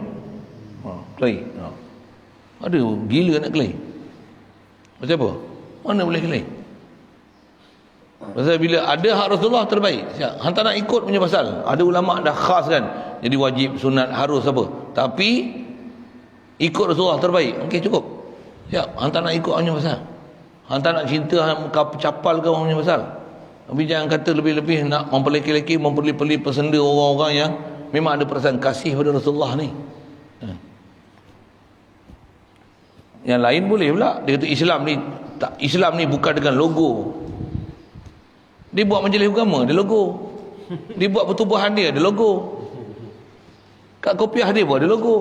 Kelahi. Ada gila nak kelahi. Macam apa? Mana boleh kelahi? Pasal bila ada hak Rasulullah terbaik. Hang tak nak ikut punya pasal. Ada ulama dah khas kan. Jadi wajib, sunat, harus apa. Tapi ikut Rasulullah terbaik. Okey cukup. Siap. Hang tak nak ikut punya pasal. Hang tak nak cinta, hang capal ke punya pasal. Tapi jangan kata lebih-lebih nak memperleki-leki, memperli-perli pesenda orang-orang yang memang ada perasaan kasih pada Rasulullah ni. Yang lain boleh pula. Dia kata Islam ni bukan dengan logo. Dia buat majlis agama, ada logo. Dia buat pertubuhan dia, ada logo. Kat kopiah dia pun ada logo.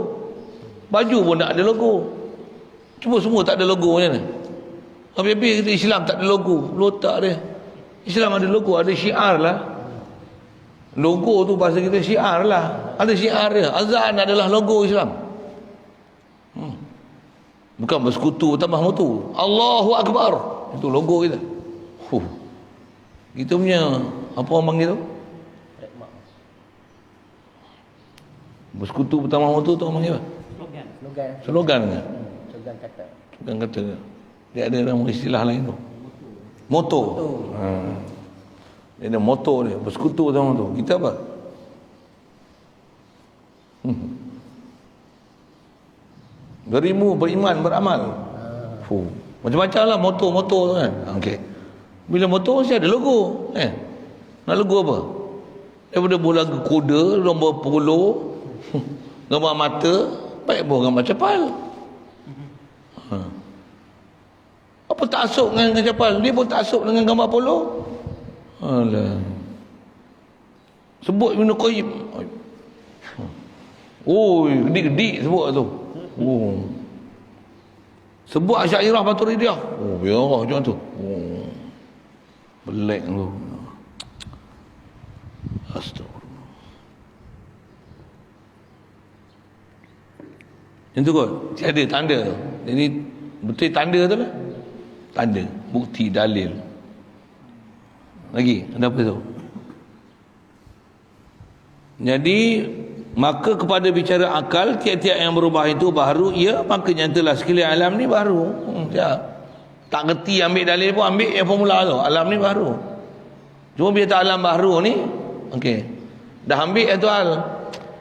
Baju pun tak ada logo. Cuma semua tak ada logo macam mana? Habis-habis kata Islam tak ada logo. Lotak dia. Islam ada logo, ada syiar lah. Logo tu bahasa kita syiar lah. Ada syiar dia. Azan adalah logo Islam. Bukan bersekutu tambah mutu. Allahu Akbar. Itu logo kita. Kita punya apa orang panggil tu? Bersekutu tambah mutu tu orang panggil apa? Slogan ke? Slogan kata. Dia ada nama istilah lain tu. Moto. Dia ada moto dia. Bersekutu tambah mutu. Kita apa? Berimu, beriman, beramal. Macam-macam lah moto-moto tu kan. Okey. Bila moto mesti ada logo. Nak logo apa? Daripada bola kuda, lomba polo, gambar mata, baik pun gambar capal. Apa taksub dengan capal? Dia pun taksub dengan gambar polo. Alah. Sebut Ibnu Qayyim. Gede-gede sebut tu. Sebut Asy'ariyah Maturidiyah. Ya Allah macam tu. Belek tu. Astagfirullah. Yang tu kot. Tiada tanda tu. Jadi betul tanda tu lah. Tanda, bukti, dalil. Lagi, ada apa tu? Jadi maka kepada bicara akal, tiap-tiap yang berubah itu baru, ya, maka nyatalah sekalian alam ni baru. Tak kerti ambil dalil pun, ambil yang formula tu. Alam ni baru. Cuma bila tak alam baru ni, okey, dah ambil tu hal.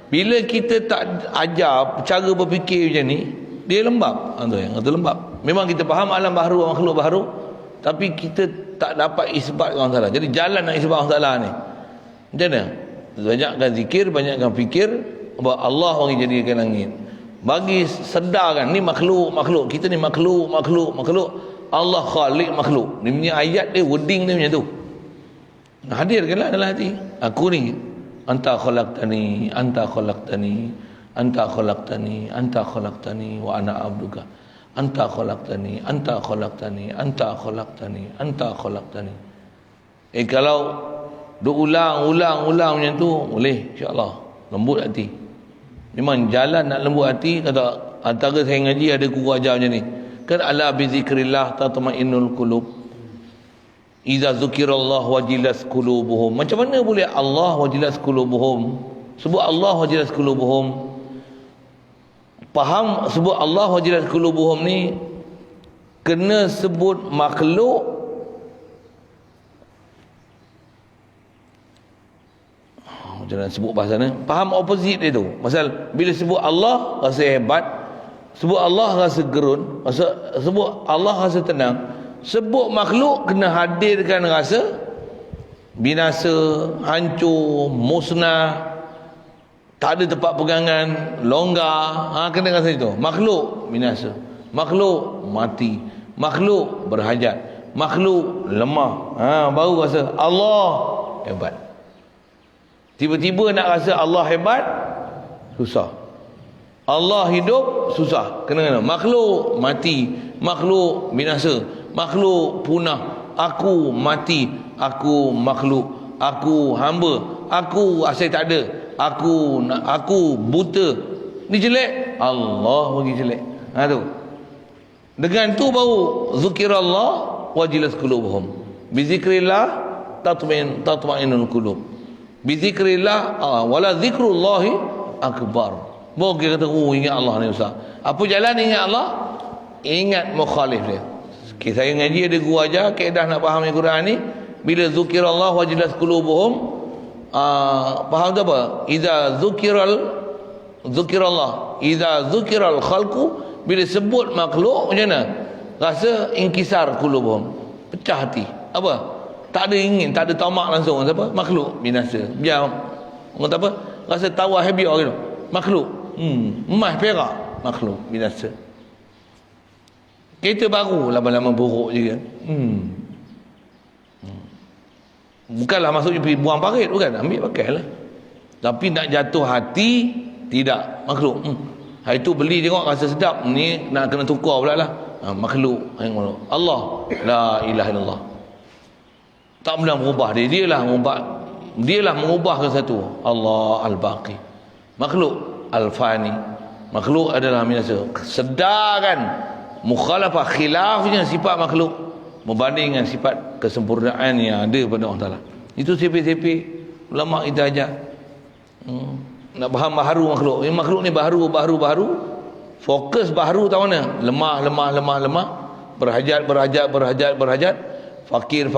Bila kita tak ajar cara berfikir macam ni, dia lembab. Tu yang kata lembab. Memang kita faham alam baru, makhluk baru, tapi kita tak dapat isbat orang salah. Jadi jalan nak isbat orang salah ni macam mana? Banyakkan zikir, banyakkan fikir bahawa Allah orang jadikan langit. Bagi sedarkan ni makhluk. Kita ni makhluk. Allah khalik makhluk. Ni punya ayat dia, wording dia macam tu. Hadirkanlah dalam hati. Aku ni anta khalaqtani wa ana abduka. Anta khalaqtani. Kalau duk ulang macam tu, boleh insya-Allah. Lembut hati. Memang jalan nak lembut hati, kata antara saya ngaji ada guru ajar macam ni. Kan ala bi zikrillah tatma'innul qulub. Iza zukirallah wajilas qulubuhum. Macam mana boleh Allah wajilas qulubuhum? Sebut Allah wajilas qulubuhum. Faham sebut Allah wajilas qulubuhum ni kena sebut makhluk. Macam mana sebut bahasa ni? Faham opposite dia tu. Pasal bila sebut Allah rasa hebat, sebut Allah rasa gerun, sebut Allah rasa tenang. Sebut makhluk kena hadirkan rasa binasa, hancur, musnah, tak ada tempat pegangan, longgar. Kena rasa itu. Makhluk binasa, makhluk mati, makhluk berhajat, makhluk lemah. Baru rasa Allah hebat. Tiba-tiba nak rasa Allah hebat, susah. Allah hidup, susah. Kena makhluk mati, makhluk binasa, makhluk punah. Aku mati, aku makhluk, aku hamba, aku asal tak ada, aku buta. Ni jelek, Allah bagi jelek. Tu. Dengan tu baru zikirallah wajilas qulubuhum. Bi zikrillah tatma'innul qulub. Bi zikrillah wala zikrullahi akbar. Baru kita kata, ingat Allah ni Ustaz. Apa jalan ingat Allah? Ingat mukhalif dia. Okay, saya ngaji ada guru ajar kaedah nak faham Al-Quran ni. Bila zukirallah wajilas qulubuhum, faham tu apa? Iza zukirallah, iza zukiral khalqu, bila sebut makhluk macam mana? Rasa inkisar qulubuhum, pecah hati. Apa? Tak ada ingin, tak ada tamak langsung. Siapa? Makhluk binasa. Biar orang kata apa? Rasa tawah habiah gitu. Makhluk. Emas perak, makhluk binasa. Kereta baru lama-lama buruk je kan. Bukanlah maksudnya pergi buang parit, bukan, ambil pakailah. Tapi nak jatuh hati, tidak, makhluk. Hari tu beli tengok rasa sedap, ni nak kena tukar pula lah. Makhluk. Allah, la ilaha illallah. Tak pernah berubah dia, dialah mengubahkan satu. Allah al-Baqi. Makhluk al-Fani. Makhluk adalah binasa. Sedarkan mukhalafah, khilafnya sifat makhluk berbanding dengan sifat kesempurnaan yang ada pada Allah Ta'ala. Itu sepik-sepik ulama kita ajar. Nak faham baharu makhluk. Makhluk ni baharu. Fokus baharu tahu mana? Lemah. Berhajat. Fakir.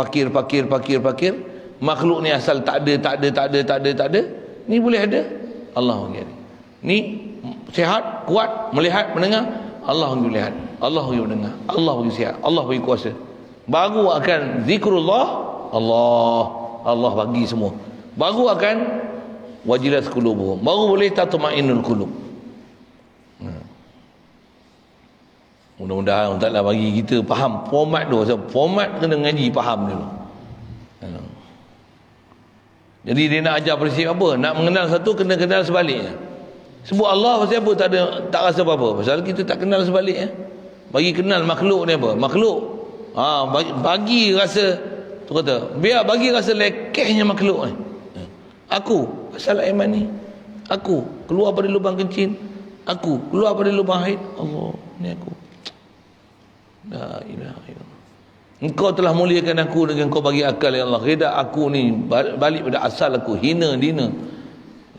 Makhluk ni asal tak ada. Ni boleh ada. Allah bagi. Ni sihat, kuat, melihat, mendengar. Allah bagi melihat, Allah bagi mendengar, Allah bagi sihat, Allah bagi kuasa. Baru akan zikrullah, Allah bagi semua. Baru akan wajilas qulubuhum. Baru boleh tatma'innul qulub. Mudah-mudahan Allah Ta'ala bagi kita faham format tu. Format kena ngaji faham dulu. Jadi dia nak ajar prinsip apa? Nak mengenal satu, kena kenal sebaliknya. Sebut Allah pasal apa? Tak rasa apa-apa. Pasal kita tak kenal sebaliknya. Bagi kenal makhluk ni apa? Makhluk. Bagi rasa, tu kata, biar bagi rasa lekehnya makhluk ni. Aku, asal iman ni. Aku, keluar pada lubang kencing. Aku, keluar pada lubang haid. Allah, ni aku. La ilaha illallah. Engkau telah muliakan aku dengan kau bagi akal ya Allah. Reda aku ni balik pada asal aku, hina dina.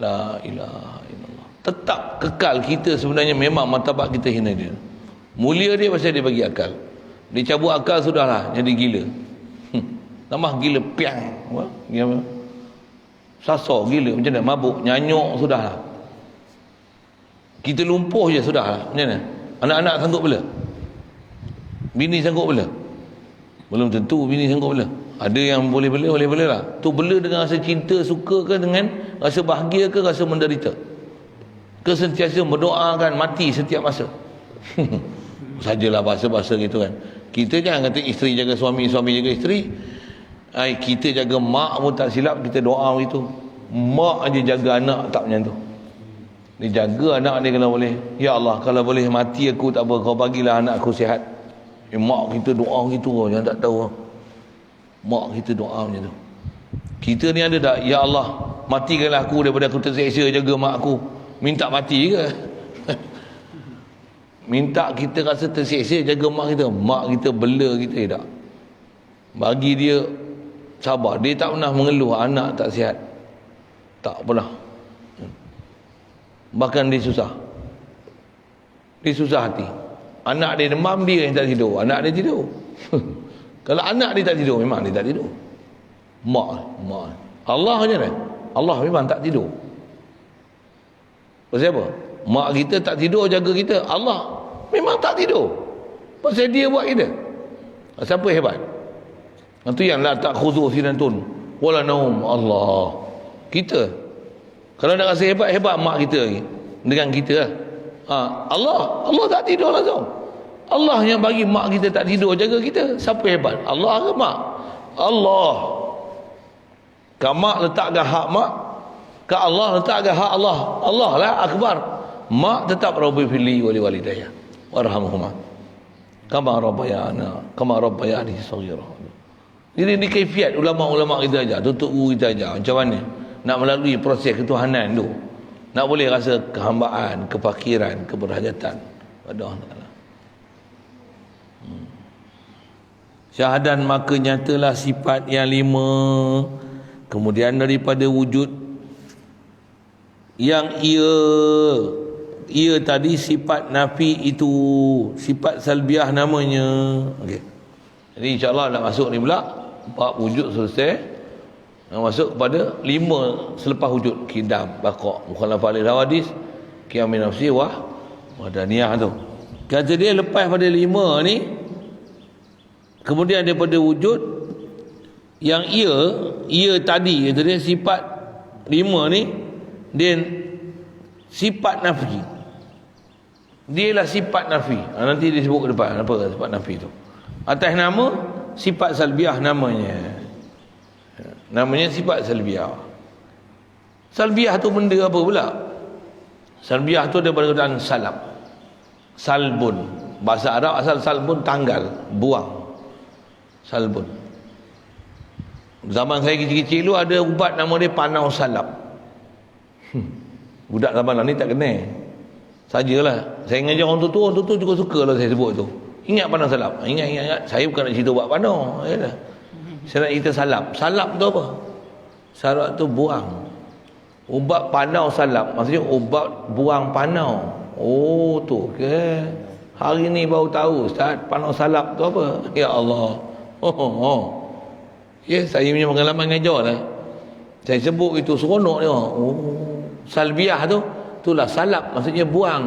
La ilaha illallah. Tetap kekal kita sebenarnya memang martabat kita hina dia. Mulia dia pasal dia bagi akal. Dia cabut akal sudahlah jadi gila. Tambah gila piang. Apa? Gila. Sasar gila macam mana? Mabuk, nyanyuk sudahlah. Kita lumpuh je sudahlah. Macam mana? Anak-anak sanggup bela? Bini sanggup bela? Belum tentu bini sanggup bela. Ada yang boleh bela lah. Tu bela dengan rasa cinta, suka ke dengan rasa bahagia ke rasa menderita? Ke sentiasa berdoakan mati setiap masa? Sajalah bahasa-bahasa gitu kan. Kita jangan kata isteri jaga suami, suami jaga isteri. Kita jaga mak pun tak silap, kita doa begitu. Mak aja jaga anak tak macam tu. Dia jaga anak dia kalau boleh. Ya Allah, kalau boleh mati aku tak apa, kau bagilah anak aku sihat. Mak kita doa gitu, jangan tak tahu. Mak kita doa macam tu. Kita ni ada tak? Ya Allah, matikanlah aku daripada aku terseksa jaga mak aku. Minta mati ke? minta kita rasa terseksa jaga mak kita bela kita, tak. Bagi dia sabar, dia tak pernah mengeluh anak tak sihat, tak pernah. Bahkan dia susah hati. Anak dia demam, dia yang tak tidur, anak dia tidur. Kalau anak dia tak tidur, memang dia tak tidur. Mak Allah je kan, Allah memang tak tidur. Pasal apa? Mak kita tak tidur jaga kita, Allah memang tak tidur. Pasal dia buat kita. Siapa hebat? Itu yang la ta'khudhu sinatun wala naum. Allah. Kita kalau nak rasa hebat mak kita lagi dengan kita lah. Allah tak tidur langsung. Allah yang bagi mak kita tak tidur jaga kita. Siapa hebat? Allah ke mak? Allah. Kan mak letakkan hak mak, kan Allah letakkan hak Allah. Allah lah akbar. Mak tetap rabbi fili wali walidayah warhamhumah kama rabbayani saghira. Jadi ni kaifiat ulama-ulama kita ajar, tutup guru kita ajar macam mana nak melalui proses ketuhanan tu, nak boleh rasa kehambaan, kefakiran, keberhajatan pada Allah Taala. Syahadan maka nyatalah sifat yang 5, kemudian daripada wujud yang ia tadi sifat nafi itu, sifat salbiah namanya. Okey. Jadi insya-Allah nak masuk ni pula bab wujud selesai. Nak masuk kepada 5 selepas wujud, kidam, baqa, mukhalafah lil hawadis, qiyam min nafsi wa wadaniyah tu. Kata dia lepas pada 5 ni, kemudian daripada wujud yang ia tadi, kata dia sifat 5 ni dia sifat nafi. Dia lah sifat nafi. Nanti disebut ke depan apa sifat nafi tu. Atas nama sifat salbiah namanya. Namanya sifat salbiah. Salbiah tu benda apa pula? Salbiah tu daripada kataan salab. Salbun. Bahasa Arab asal salbun tanggal, buang. Salbun. Zaman saya kecil-kecil dulu ada ubat nama dia panau salab. Budak zaman ni tak kenal. Sajalah. Saya ngajar orang tua juga suka lah saya sebut tu. Ingat panau salab. Ingat. Saya bukan nak cerita ubat panau. Yalah. Saya nak cerita salab. Salab tu apa? Salab tu buang. Ubat panau salab. Maksudnya ubat buang panau. Oh tu ke. Hari ni baru tahu Ustaz, panau salab tu apa? Ya Allah. Ya, saya punya pengalaman ngajar lah. Saya sebut itu seronok dia. Salbiah tu, itulah salab, maksudnya buang.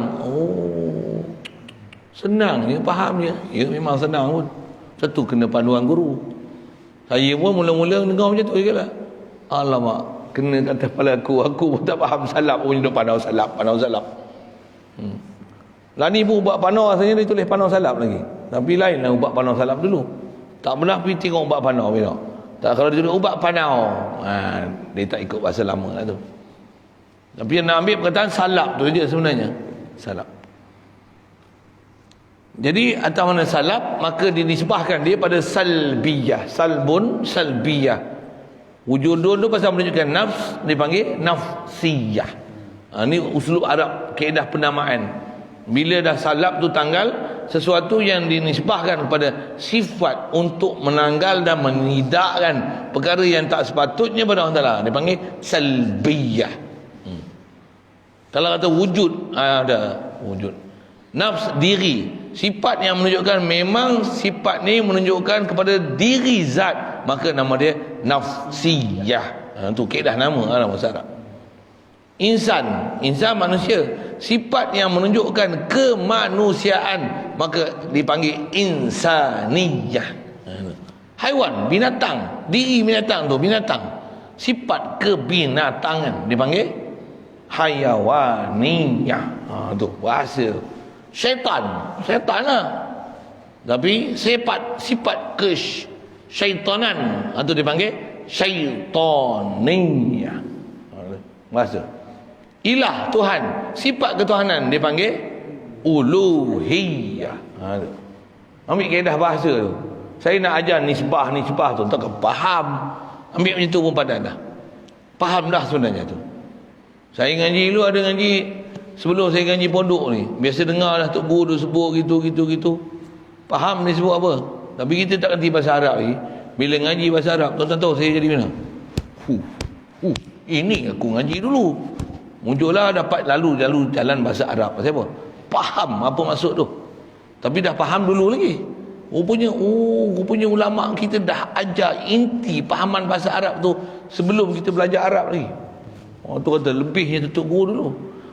Senang dia faham dia. Ya memang senang pun. Satu kena panduan guru. Saya pun mula-mula dengar macam tu je lah. Alamak, kena kata kepala aku pun tak faham salab pun duduk panau salab. Lah ni pun ubat panau asalnya dia tulis panau salab lagi. Tapi lain lah ubat panau salab dulu. Tak pernah pergi tengok ubat panau bila. Tak, kalau dia tulis ubat panau, dia tak ikut bahasa lama lah tu. Tapi yang nak ambil perkataan salab tu je sebenarnya. Salab. Jadi atas mana salab, maka dinisbahkan dia pada salbiyah. Salbun, salbiyah. Wujud tu pasal menunjukkan nafs, dipanggil nafsiyah. Ini uslub Arab, kaedah penamaan. Bila dah salab tu tanggal, sesuatu yang dinisbahkan kepada sifat untuk menanggal dan menidakkan perkara yang tak sepatutnya pada Allah Ta'ala, dipanggil salbiyah. Kalau kata wujud, ada wujud. Nafs, diri, sifat yang menunjukkan memang sifat ni menunjukkan kepada diri zat, maka nama dia nafsiyah. Itu kaedah nama dalam bahasa Arab. Insan manusia, sifat yang menunjukkan kemanusiaan, maka dipanggil insaniyah. Haiwan, binatang, diri binatang tu, binatang, sifat kebinatangan dipanggil hayawaniyah. Tu bahasa. Syaitan lah, tapi sifat kesyaitanan itu dipanggil syaitaniyah. Bahasa. Ilah, Tuhan, sifat ketuhanan dipanggil uluhiyah. Ambil kaedah bahasa tu. Saya nak ajar nisbah tu, tak faham. Ambil macam tu pun padan dah. Faham dah sebenarnya tu. Saya ngaji dulu, ada ngaji sebelum saya ngaji pondok ni, biasa dengar dah Tok Guru sebut gitu. Faham ni sebut apa. Tapi kita tak kerti bahasa Arab lagi. Bila ngaji bahasa Arab, tuan-tuan tahu saya jadi mana? Ini aku ngaji dulu. Muncullah dapat lalu jalan bahasa Arab. Pasal apa? Faham apa maksud tu. Tapi dah faham dulu lagi. Rupanya ulama kita dah ajar inti pahaman bahasa Arab tu sebelum kita belajar Arab lagi. Tu kata lebihnya tutup guru dulu.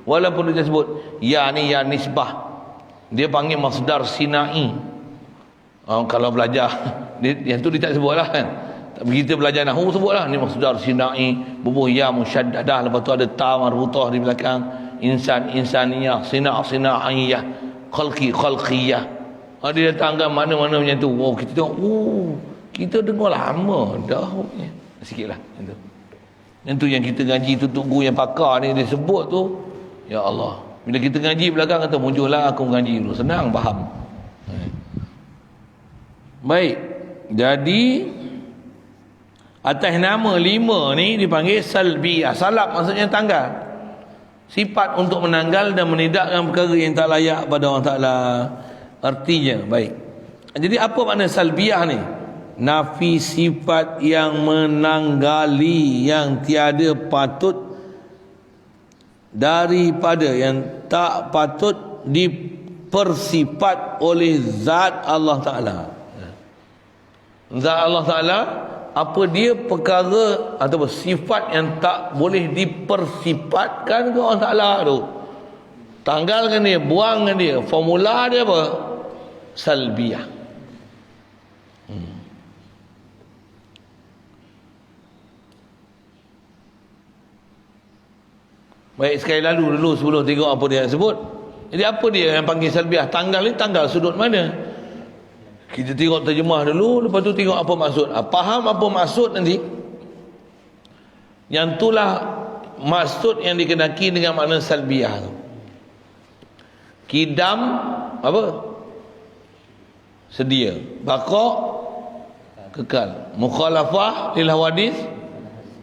Walaupun dia sebut ya ni ya nisbah, dia panggil masdar sinai. Kalau belajar yang tu dia tak sebut lah kan. Tapi kita belajar nahwu sebut lah ni masdar sinai, bubuh ya musyaddadah, lepas tu ada ta marbutah di belakang, insan insaniyah, sinaiyah, khalqiyah. Dia datangkan mana-mana macam tu. Kita tengok, kita dengar lama dah sikit lah yang tu yang kita ngaji tutup guru yang pakar ni dia sebut tu. Ya Allah, bila kita ngaji belakang kata muncullah aku ngaji dulu, senang faham. Baik, jadi atas nama 5 ni dipanggil salbiyah. Salab maksudnya tanggal, sifat untuk menanggal dan menidakkan perkara yang tak layak pada Allah Ta'ala. Artinya, baik, jadi apa makna salbiyah ni? Nafi sifat yang menanggali yang tiada patut daripada, yang tak patut dipersifat oleh zat Allah Ta'ala. Zat Allah Ta'ala, apa dia perkara atau sifat yang tak boleh dipersifatkan ke Allah Ta'ala tu, tanggalkan dia, buangkan dia. Formula dia apa? Salbiyah. Baik, sekali lalu dulu sebelum tengok apa dia sebut. Jadi apa dia yang panggil salbiyah? Tanggal ni tanggal sudut mana? Kita tengok terjemah dulu, lepas tu tengok apa maksud. Faham apa maksud nanti, yang itulah maksud yang dikenaki dengan makna salbiyah tu. Kidam apa? Sedia. Baqa kekal. Mukhalafah lil hawadis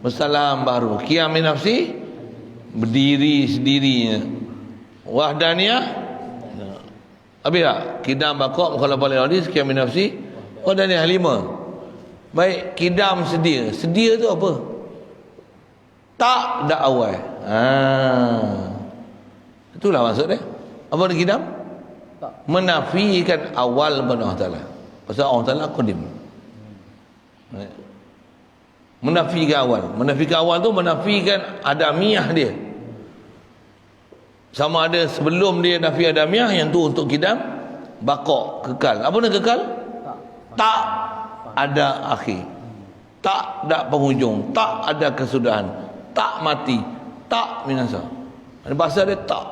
bersalam baru. Qiyam min nafsi berdiri sendirinya. Wahdaniyah habis tak? Kidam baqa mukhalafah lil hawadis qiyam min nafsi wahdaniyah 5. Baik, kidam sedia. Sedia tu apa? Tak dak awal. Itulah maksud dia. Apa dia kidam? Menafikan awal kepada Allah Ta'ala. Pasal Allah Ta'ala qadim. Menafikan awal. Menafikan awal tu menafikan adamiyah dia. Sama ada sebelum dia nafi adamiyah, yang tu untuk kidam. Baqa kekal. Apa nak kekal? Tak ada akhir. Tak ada penghujung. Tak ada kesudahan. Tak mati. Tak binasa. Ada bahasa dia tak.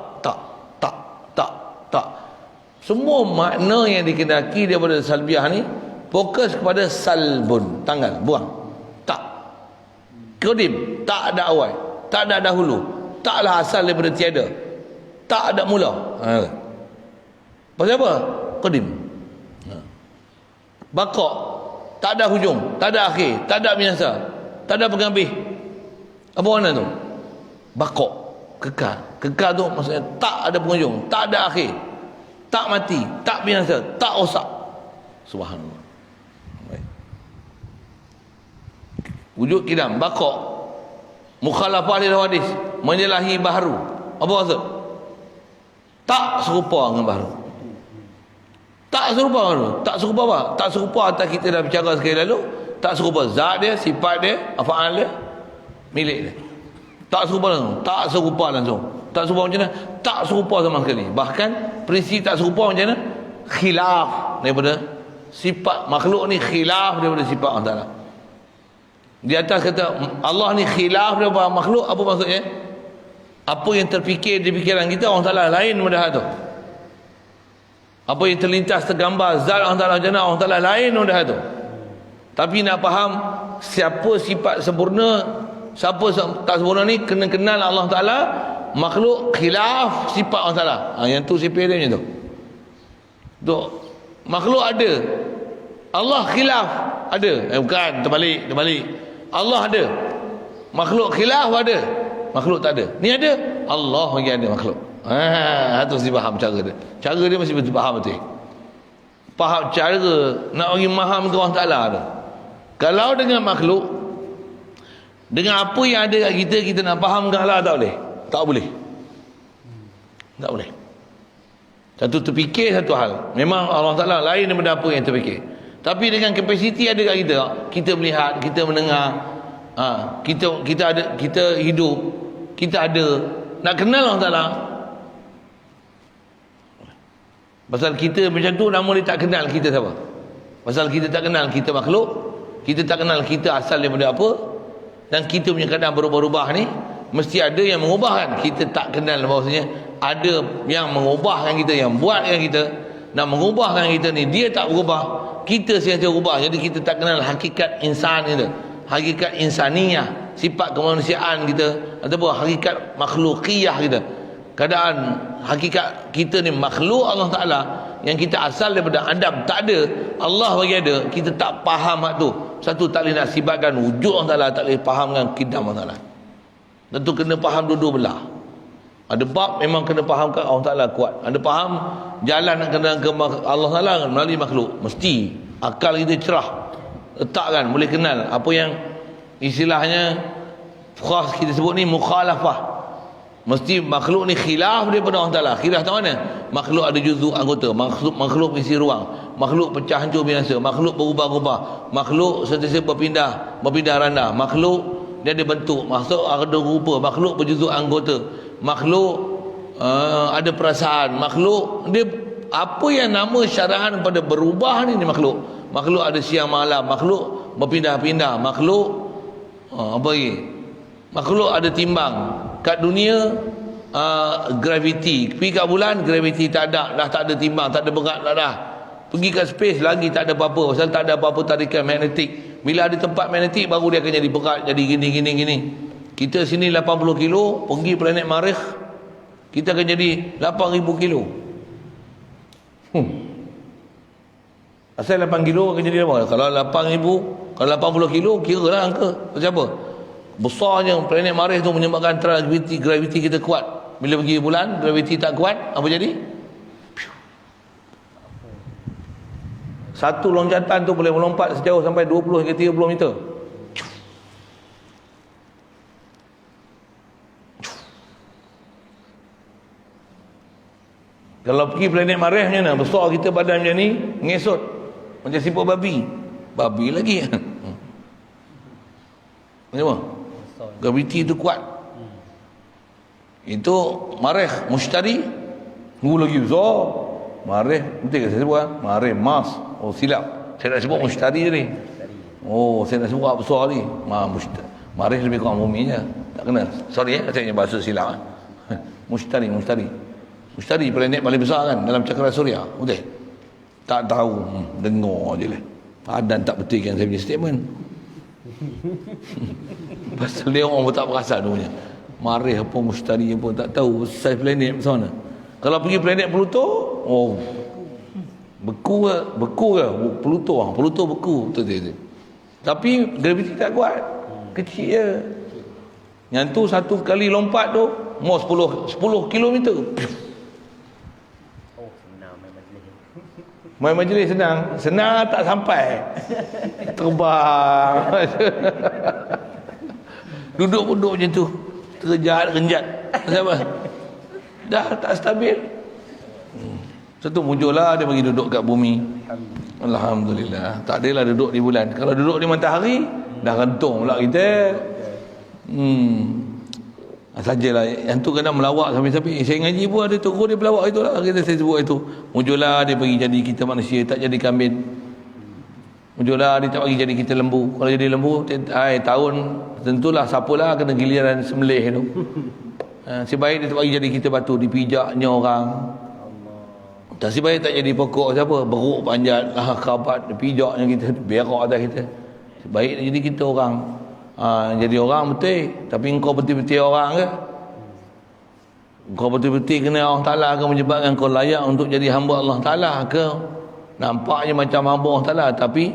Semua makna yang dikenaki daripada salbiyah ni fokus kepada salbun, tanggal, buang. Tak. Qadim, tak ada awal, tak ada dahulu, taklah asal daripada tiada, tak ada mula. Pasal apa? Qadim. Baqa, tak ada hujung, tak ada akhir, tak ada binasa, tak ada penghabis. Apa makna tu? Baqa, kekal. Kekal tu maksudnya tak ada penghujung, tak ada akhir, tak mati, tak binasa, tak rosak. Subhanallah. Baik. Wujud kidam, baqa, mukhalafah lil hawadis, menyalahi baharu. Apa maksud? Tak serupa dengan baharu. Tak serupa baharu. Tak serupa apa? Tak serupa atas kita dah bicara sekali lalu. Tak serupa zat dia, sifat dia, af'al dia, milik dia. Tak serupa langsung. Tak serupa langsung. Tak serupa macam mana? Tak serupa sama sekali. Bahkan prinsip tak serupa macam mana? Khilaf daripada sifat makhluk ni, khilaf daripada sifat Allah Ta'ala. Di atas kata Allah ni khilaf daripada makhluk, apa maksudnya? Apa yang terfikir di fikiran kita, Allah Ta'ala lain daripada tu. Apa yang terlintas tergambar zat Allah Ta'ala macam mana, Allah Ta'ala lain daripada tu. Tapi nak faham siapa sifat sempurna, siapa tak sempurna ni, kena kenal Allah Ta'ala. Makhluk khilaf sifat Allah Ta'ala. Yang tu sifat dia macam tu. Tu makhluk ada, Allah khilaf ada. Bukan, terbalik. Allah ada, makhluk khilaf ada, makhluk tak ada. Ni ada, Allah yang ada makhluk. tu mesti faham cara dia. Cara dia mesti betul faham betul. Faham cara nak bagi faham ke Allah Taala tu. Kalau dengan makhluk, dengan apa yang ada kat kita, kita nak faham ke Allah tak boleh. Tak boleh. Tak boleh. Satu terfikir satu hal. Memang Allah Taala lain daripada apa yang terfikir. Tapi dengan kapasiti ada kat kita, kita melihat, kita mendengar, kita ada, kita hidup, kita ada, nak kenal Allah Taala. Pasal kita macam tu, namun dia tak kenal kita siapa. Pasal kita tak kenal kita makhluk, kita tak kenal kita asal daripada apa, dan kita punya keadaan berubah-ubah ni mesti ada yang mengubahkan. Kita tak kenal bahawasanya ada yang mengubahkan kita, yang buatkan kita dan mengubahkan kita ni. Dia tak berubah, kita sahaja berubah. Jadi kita tak kenal hakikat insan kita, hakikat insaniyah, sifat kemanusiaan kita, ataupun hakikat makhlukiyah kita. Keadaan hakikat kita ni makhluk Allah Ta'ala, yang kita asal daripada Adam, tak ada, Allah bagi ada, kita tak faham hak tu. Satu, tak boleh nak sifatkan wujud Allah Ta'ala, tak boleh fahamkan kidam Allah Ta'ala. Tentu kena faham dua-dua belah. Ada bab memang kena fahamkan Allah Ta'ala kuat, ada faham jalan nak kena ke Allah Ta'ala melalui makhluk. Mesti akal kita cerah, letakkan, boleh kenal apa yang istilahnya khas kita sebut ni mukhalafah. Mesti makhluk ni khilaf daripada Allah Ta'ala. Khilaf tak mana? Makhluk ada juzuk anggota, makhluk isi ruang, makhluk pecah hancur binasa, makhluk berubah-ubah, makhluk sentiasa berpindah randa, makhluk dia ada bentuk, makhluk ada rupa, makhluk berjuzuk anggota, makhluk ada perasaan, makhluk dia apa yang nama syarahan pada berubah ni makhluk. Makhluk ada siang malam, makhluk berpindah-pindah, makhluk apa lagi? Makhluk ada timbang. Kat dunia graviti, pergi kat bulan graviti tak ada, dah tak ada timbang, tak ada berat dah. Pergi kat space lagi tak ada apa-apa, pasal tak ada apa-apa tarikan magnetik. Bila ada tempat magnetik baru dia akan jadi berat, jadi gini. Kita sini 80 kilo, pergi planet Marikh kita akan jadi 8,000 kilo. Asal 8 kilo akan jadi apa? Kalau 8,000, kalau 80 kilo kira lah angka macam apa? Besarnya planet Marikh tu menyebabkan graviti kita kuat. Bila pergi bulan graviti tak kuat, apa jadi? Satu loncatan tu boleh melompat sejauh sampai 20 hingga 30 meter. Kalau pergi planet Marikh macam mana? Besar kita badan macam ni, ngesot macam siput babi. Babi lagi. Macam mana? Graviti itu kuat. Itu Marikh Mushtari. Lagi besar. Marikh, betul ke saya sebut? Marikh Mars. Oh silap, saya nak sebut Mushtari je ni. Oh saya nak sebut besar ni. Marikh lebih kurang bumi je. Tak kena. Sorry saya punya bahasa silap. Mushtari planet paling besar kan dalam cakra suria. Betul? Tak tahu, dengar je lah. Padan tak betul kan saya punya statement. Pasal dia orang pun tak perasan punya. Marikh apa Mushtari apa tak tahu saiz planet macam mana. Kalau pergi planet Pluto, oh beku ke? Pluto beku betul. Tapi graviti tak kuat. Kecil je. Yang tu satu kali lompat tu mau 10 kilometer. Main majlis senang tak sampai. Terbang. Duduk macam tu. Terjat. Kenapa? Dah tak stabil. Satu muncullah dia bagi duduk kat bumi. Alhamdulillah. Tak adalah duduk di bulan. Kalau duduk di matahari dah rentung pula kita. Sajalah yang tu kena melawak sampai-sampai saya ngaji pun ada tokoh dia pelawak itulah kita saya sebut itu. Muncullah dia bagi jadi kita manusia, tak jadi kambing. Muncullah dia tak bagi jadi kita lembu. Kalau jadi lembu tahun tentulah siapalah kena giliran sembelih tu. Sebaik dia tak bagi jadi kita batu, dipijaknya orang. Tak sebaik tak jadi pokok siapa, beruk panjat kerabat, dipijaknya kita, berak atas kita. Sebaik dia jadi kita orang. Jadi orang betul, tapi engkau betul-betul orang ke? Engkau betul-betul kena Allah Ta'ala akan menyebabkan kau layak untuk jadi hamba Allah Ta'ala ke? Nampaknya macam hamba Allah Ta'ala, tapi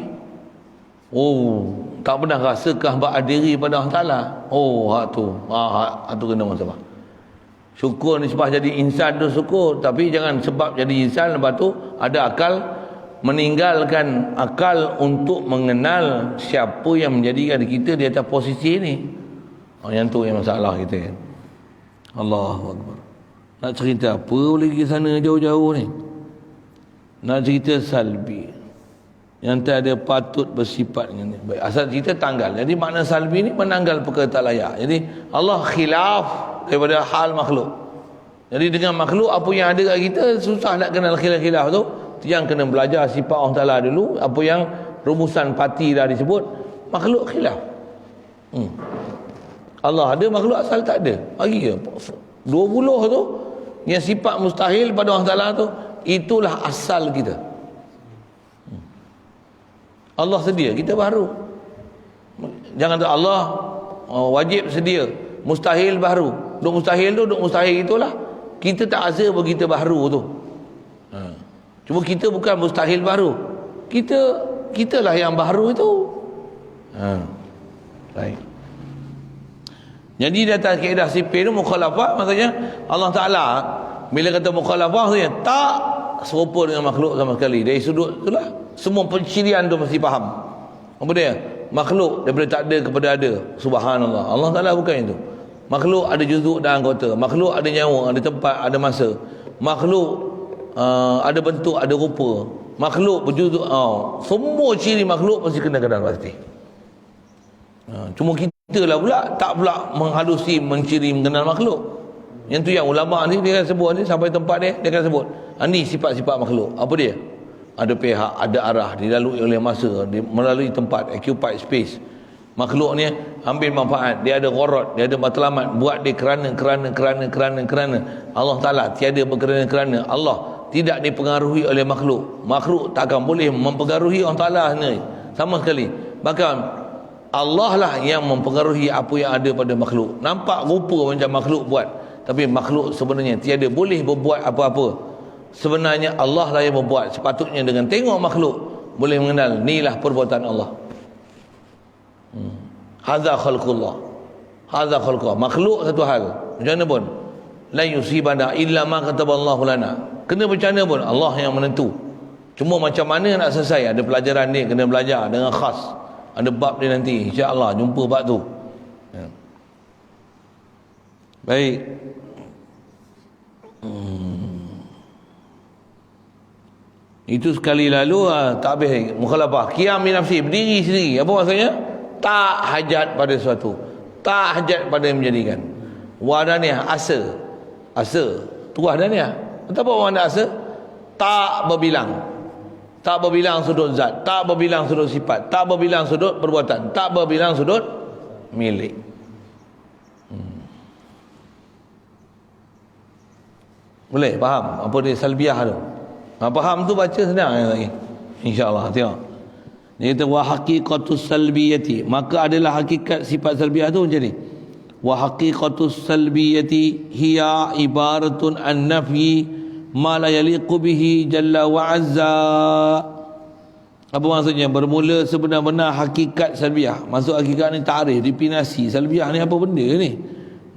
tak pernah rasa kehambaan diri pada Allah Ta'ala. Hak tu kena masalah. Syukur nisbah jadi insan tu syukur, tapi jangan sebab jadi insan lepas tu ada akal, meninggalkan akal untuk mengenal siapa yang menjadikan kita di atas posisi ini. Yang tu yang masalah kita kan. Allahu Akbar. Nak cerita apa boleh pergi sana jauh-jauh ni? Nak cerita salbi yang tak ada patut bersifat dengan ni. Baik, asal cerita tanggal. Jadi makna salbi ni menanggal perkara tak layak. Jadi Allah khilaf daripada hal makhluk. Jadi dengan makhluk apa yang ada kat kita susah nak kenal khilaf-khilaf tu. Yang kena belajar sifat Allah Ta'ala dulu. Apa yang rumusan parti dah disebut, makhluk khilaf. Allah ada, makhluk asal tak ada. Bagi ke 20 tu yang sifat mustahil pada Allah Ta'ala tu, itulah asal kita. Allah sedia, kita baru. Jangan tak Allah wajib sedia, mustahil baru. Duk mustahil tu, duk mustahil itulah. Kita tak rasa bahawa kita baru tu. Cuma kita bukan mustahil baru. Kitalah yang baru itu. Baik. Jadi di atas kaedah sipil tu mukhalafah, maksudnya Allah Ta'ala bila kata mukhalafah tu tak serupa dengan makhluk sama sekali. Dari sudut itulah semua pencirian tu mesti faham. Apa dia? Makhluk daripada tak ada kepada ada. Subhanallah. Allah Ta'ala bukan itu. Makhluk ada juzuk dan anggota. Makhluk ada nyawa, ada tempat, ada masa. Makhluk ada bentuk, ada rupa. Makhluk berjuzuk. Semua ciri makhluk mesti kena kenal pasti. Cuma kita lah pula tak pula menghalusi, menciri, mengenal makhluk. Yang tu yang ulama ni dia akan sebut ni, sampai tempat dia akan sebut ni sifat-sifat makhluk. Apa dia? Ada pihak, ada arah, dilalui oleh masa, melalui tempat, occupied space. Makhluk ni ambil manfaat, dia ada gharat, dia ada matlamat, buat dia kerana Allah Ta'ala tiada berkerana-kerana. Allah tidak dipengaruhi oleh makhluk. Makhluk takkan boleh mempengaruhi Allah Ta'ala ni sama sekali. Bahkan Allah lah yang mempengaruhi apa yang ada pada makhluk. Nampak rupa macam makhluk buat, tapi makhluk sebenarnya tiada boleh berbuat apa-apa. Sebenarnya Allah lah yang membuat. Sepatutnya dengan tengok makhluk boleh mengenal inilah perbuatan Allah. Hadza khalqullah. Hadza khalqullah. Makhluk satu hal. Macam mana pun la yusibana illa ma kataballahu lana. Kena macam mana pun Allah yang menentu. Cuma macam mana nak selesai, ada pelajaran ni kena belajar dengan khas. Ada bab dia nanti, insya-Allah jumpa bab tu. Baik. Itu sekali lalu tak habis mukhalafah. Qiyam bi nafsi, berdiri sendiri. Apa maksudnya? Tak hajat pada sesuatu. Tak hajat pada yang menjadikan. Wadaniyah, asa. Asa. Tu wadaniyah. Apa makna asa? Tak berbilang. Tak berbilang sudut zat, tak berbilang sudut sifat, tak berbilang sudut perbuatan, tak berbilang sudut milik. Boleh faham apa dia salbiah tu? Faham tu baca senang lagi. Insya-Allah tengok. Dia kata wa haqiqatus salbiyati, maka adalah hakikat sifat salbiah tu macam ni. Wa haqiqatus salbiyati hiya ibaratun an nafyi ma la yaliqu bihi jalla wa azza. Apa maksudnya? Bermula sebenar-benar hakikat salbiah. Maksud hakikat ni ta'rif, definisi. Salbiah ni apa benda ni?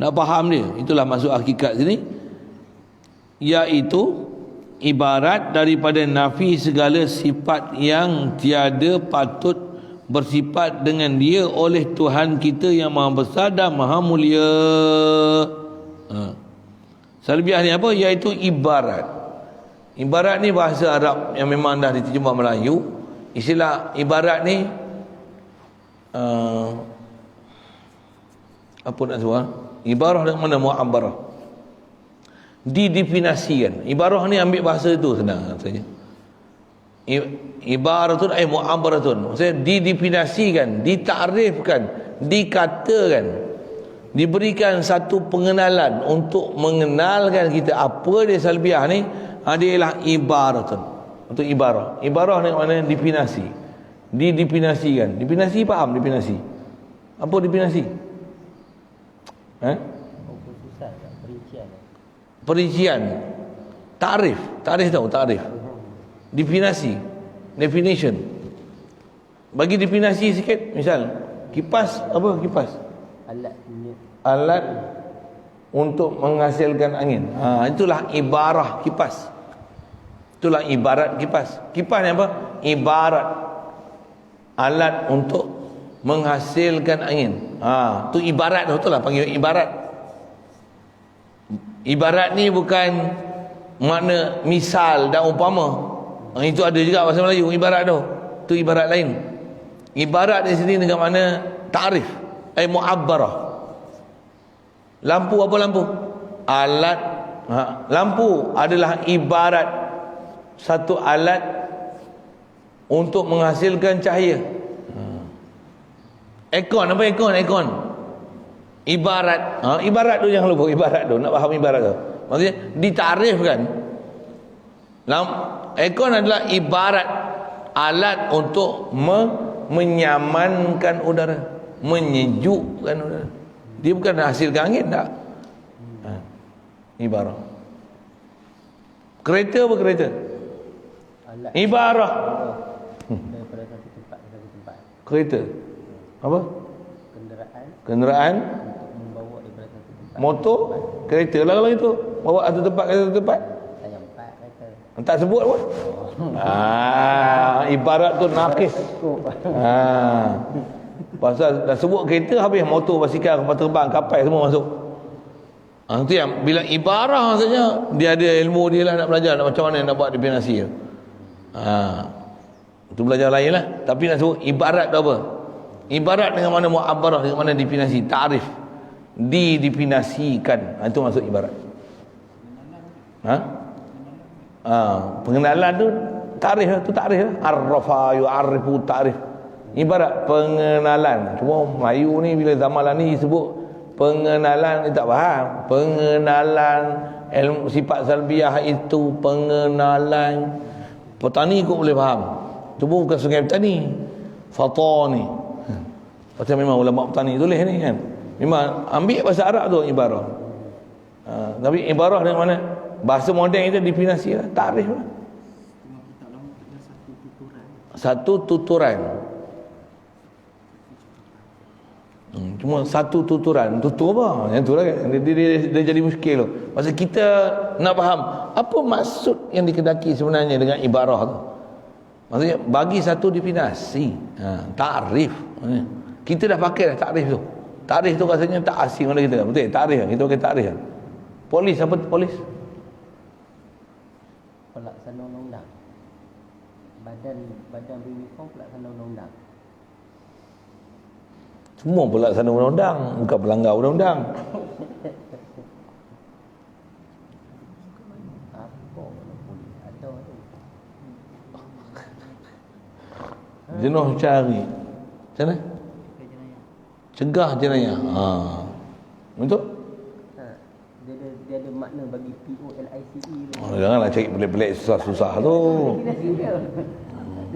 Nak faham dia. Itulah maksud hakikat sini. Iaitu ibarat daripada nafi segala sifat yang tiada patut bersifat dengan dia oleh Tuhan kita yang maha besar dan maha mulia. Salbiah ni apa? Iaitu ibarat. Ibarat ni bahasa Arab yang memang dah diterjemah Melayu. Istilah ibarat ni apa nak sebut? Ibarah dengan mana mu'abbarah? Didefinisikan. Ibarah ni ambil bahasa itu senang katanya. Ibaratun ay mu'abbaratun. Maksudnya didefinisikan, ditakrifkan, dikatakan, diberikan satu pengenalan untuk mengenalkan kita apa dia salbiah ni. Adalah ibaratun. Untuk ibarah. Ibarah ni maknanya definisi. Didefinisikan. Definisi faham definisi? Apa definisi? Perincian. Takrif. Takrif tahu takrif. Definisi. Definition. Bagi definisi sikit, misal kipas apa kipas? Alat untuk menghasilkan angin. Itulah ibarah kipas. Itulah ibarat kipas. Kipas ni apa? Ibarat alat untuk menghasilkan angin. Tu ibarat tu, itulah panggil ibarat. Ibarat ni bukan makna misal dan umpama. Itu ada juga bahasa Melayu ibarat tu. Tu ibarat lain. Ibarat di sini dengan makna ta'rif, mu'abbarah. Lampu apa lampu? Alat. Lampu adalah ibarat satu alat untuk menghasilkan cahaya. Aircon apa aircon? Ibarat. Ibarat tu jangan lupa, ibarat tu. Nak faham ibarat tu. Maksudnya ditarifkan. Aircon adalah ibarat alat untuk menyamankan udara, menyejukkan udara. Dia bukan hasilkan angin tak. Ibarah. Kereta apa kereta? Alat Ibarah. daripada satu tempat ke satu tempat. Kereta. Apa? Kenderaan Kenderaan. untuk membawa daripada satu tempat. Motor. Kereta lah kalau itu. Bawa satu tempat ke satu tempat. Saya empat kata. Tak sebut pun. Ibarat tu nakis. Pasal dah sebut kereta habis, motor, basikal, kapal terbang, kapal semua masuk. Itu yang bila ibarah maksudnya dia ada ilmu dia lah, nak belajar nak macam mana nak buat definasi. Itu belajar lain lah. Tapi nak sebut ibarat tu apa? Ibarat dengan mana mu'abbarah, dengan mana definasi, ta'rif, didefinasikan. Itu maksud ibarat. Pengenalan tu ta'rif lah, tu ta'rif lah. Arrafa yu'arrifu ta'rif. Ibarat pengenalan. Cuma Melayu ni bila zaman ni sebut pengenalan, ni tak faham. Pengenalan ilmu sifat salbiah itu pengenalan. Petani kau boleh faham. Itu bukan sungai petani. Fatani. Pasal memang ulama petani tulis ni kan. Memang ambil bahasa Arab tu ibarah. Tapi ibarah dengan mana? Bahasa moden itu definasi lah, ta'rif lah. Satu tuturan. Cuma satu tuturan. Tutur apa? Yang tu lah kan. Dia jadi muskil tu. Pasal kita nak faham apa maksud yang dikehendaki sebenarnya dengan ibarah tu. Maksudnya bagi satu definisi, ta'rif. Kita dah pakai dah ta'rif tu. Ta'rif tu rasanya tak asing oleh kita. Betul? Ta'rif. Kita pakai ta'rif. Polis apa polis? Pelaksana undang-undang. Badan beruniform pelaksana undang-undang. Semua pelaksana undang-undang, bukan pelanggar undang-undang. Apa polis ada tu? Jenuh cari. Macam mana? Cegah jenayah. Betul? Dia ada makna bagi POLICE tu. Janganlah cari pelik-pelik susah-susah tu. Definisi dia.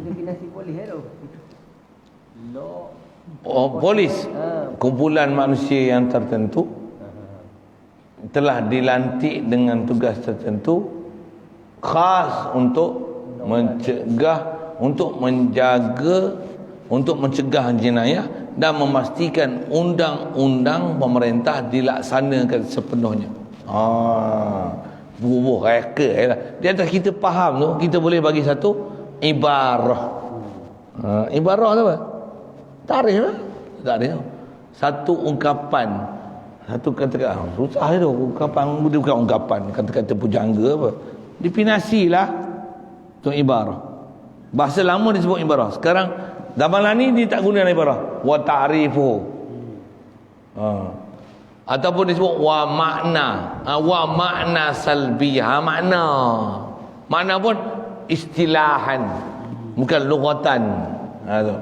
Definisi polis tu. Law. Polis, kumpulan manusia yang tertentu telah dilantik dengan tugas tertentu khas untuk mencegah, untuk menjaga, untuk mencegah jenayah dan memastikan undang-undang pemerintah dilaksanakan sepenuhnya. Bubuh reka lah. Di atas kita faham tu, kita boleh bagi satu ibarah. Ibarah tu apa? Tarikh lah. Tarikh. Satu ungkapan, satu kata-kata. Susah tu ungkapan, bukan ungkapan, kata-kata pujangga apa. Definisi lah tu ibarah. Bahasa lama disebut ibarah. Sekarang zaman ni dia tak guna ibarah. Wa ta'rifu. Ataupun disebut wa makna salbiyah. Makna pun istilahan, bukan lugatan. Tu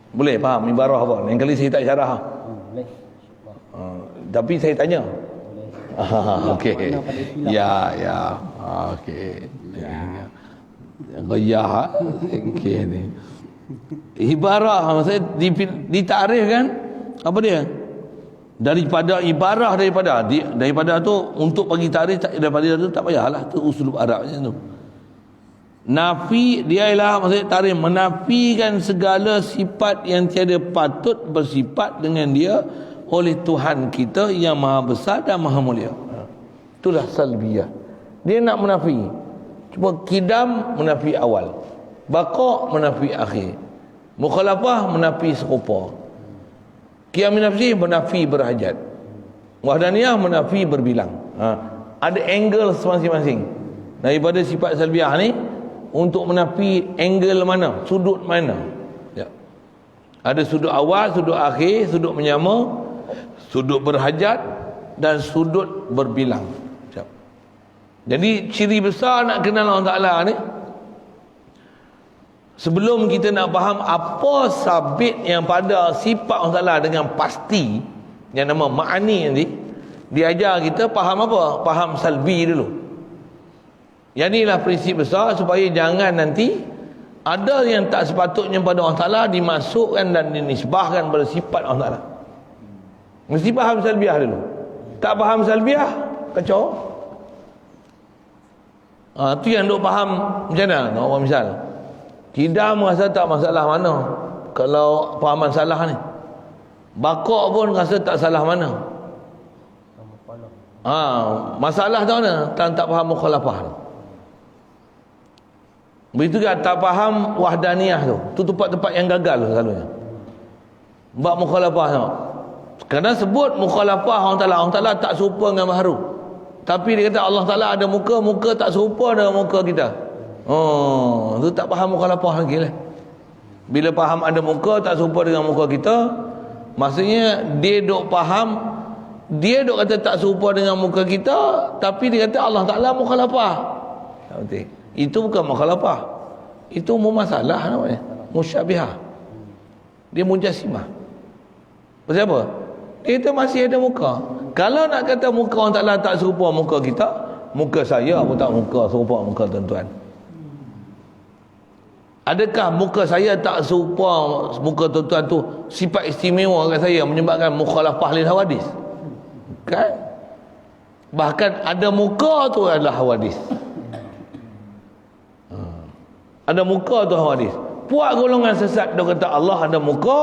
boleh faham ibarah apa? Lain kali saya tak syarah. Boleh. Tapi saya tanya. Boleh. Okey. Ya. Okey. Gayah. Okey ni. Ibarah maksudnya ditarifkan apa dia? Daripada ibarah daripada tu untuk bagi tarikh daripada tu tak payahlah, tu uslub Arabnya tu. Nafi dia ialah maksudnya tarikh menafikan segala sifat yang tiada patut bersifat dengan dia oleh Tuhan kita yang maha besar dan maha mulia. Itulah salbiyah. Dia nak menafi. Cuma kidam menafi awal, baqa menafi akhir, mukhalafah menafi serupa, qiyam nafsi menafi berhajat, wahdaniyah menafi berbilang. Ada angle masing-masing daripada sifat salbiyah ni untuk menafi angle mana, sudut mana. Ya. Ada sudut awal, sudut akhir, sudut menyama, sudut berhajat dan sudut berbilang. Jadi ciri besar nak kenal Allah Ta'ala ni, sebelum kita nak faham apa sabit yang pada sifat Allah Ta'ala dengan pasti, yang nama ma'ani nanti, diajar kita faham apa? Faham salbi dulu. Yang inilah prinsip besar supaya jangan nanti ada yang tak sepatutnya pada Allah Ta'ala dimasukkan dan dinisbahkan pada sifat Allah Ta'ala. Mesti faham salbiah dulu. Tak faham salbiah, kacau. Tu yang duk faham macam mana? Orang misal kidam rasa tak masalah mana kalau fahaman salah ni, baqa pun rasa tak salah mana. Masalah tu mana? Tak faham mukhalafah tu. Begitu juga tak faham wahdaniyah tu. Tu tempat-tempat yang gagal tu selalunya. Bab mukhalafah tu. Kerana sebut mukhalafah Allah Ta'ala tak serupa dengan makhluk. Tapi dia kata Allah Ta'ala ada muka, muka tak serupa dengan muka kita. Tu tak faham mukhalafah lagi lah. Bila faham ada muka tak serupa dengan muka kita, maksudnya dia duk faham, dia duk kata tak serupa dengan muka kita, tapi dia kata Allah Ta'ala mukhalafah. Itu bukan mukhalafah, itu mumasalah namanya, musyabihah. Dia mujassimah. Pasal apa? Dia kata masih ada muka. Kalau nak kata muka Allah Ta'ala tak serupa muka kita, muka saya pun tak serupa muka tuan-tuan. Adakah muka saya tak serupa muka tuan-tuan tu sifat istimewa kat saya menyebabkan mukhalafah lil hawadis? Kan? Bahkan ada muka tu adalah hawadis. Ada muka tu hawadis. Puak golongan sesat dia kata Allah ada muka,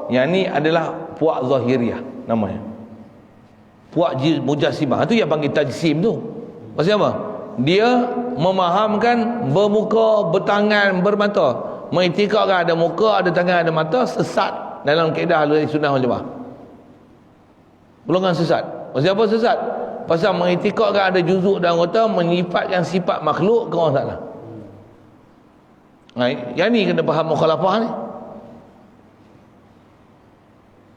yang ni adalah puak zahiriyah namanya. Puak mujassimah tu yang panggil tajsim tu. Maksudnya apa? Dia memahamkan bermuka, bertangan, bermata, mengiktikadkan ada muka, ada tangan, ada mata, sesat dalam kaedah ahli sunnah wal jamaah. Golongan sesat. Maksudnya apa sesat? Pasal mengiktikadkan ada juzuk dan anggota menyifatkan sifat makhluk ke Allah Ta'ala. Yang ni kena faham mukhalafah ni.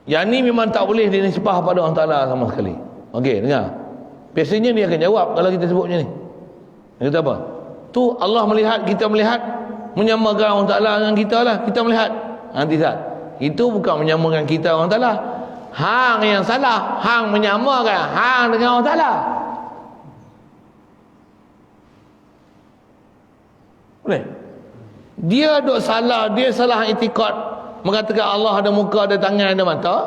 Yang ni memang tak boleh dinisbah pada Allah Ta'ala sama sekali. Okey, dengar. Biasanya dia akan jawab kalau kita sebut macam ni. Dia kata apa? Tu Allah melihat, kita melihat, menyamakan Allah Ta'ala dengan kita lah. Kita melihat. Tidak. Itu bukan menyamakan kita Allah Ta'ala. Hang yang salah. Hang menyamakan hang dengan Allah Ta'ala. Boleh? Dia duk salah, dia salah itikad, mengatakan Allah ada muka, ada tangan, ada mata.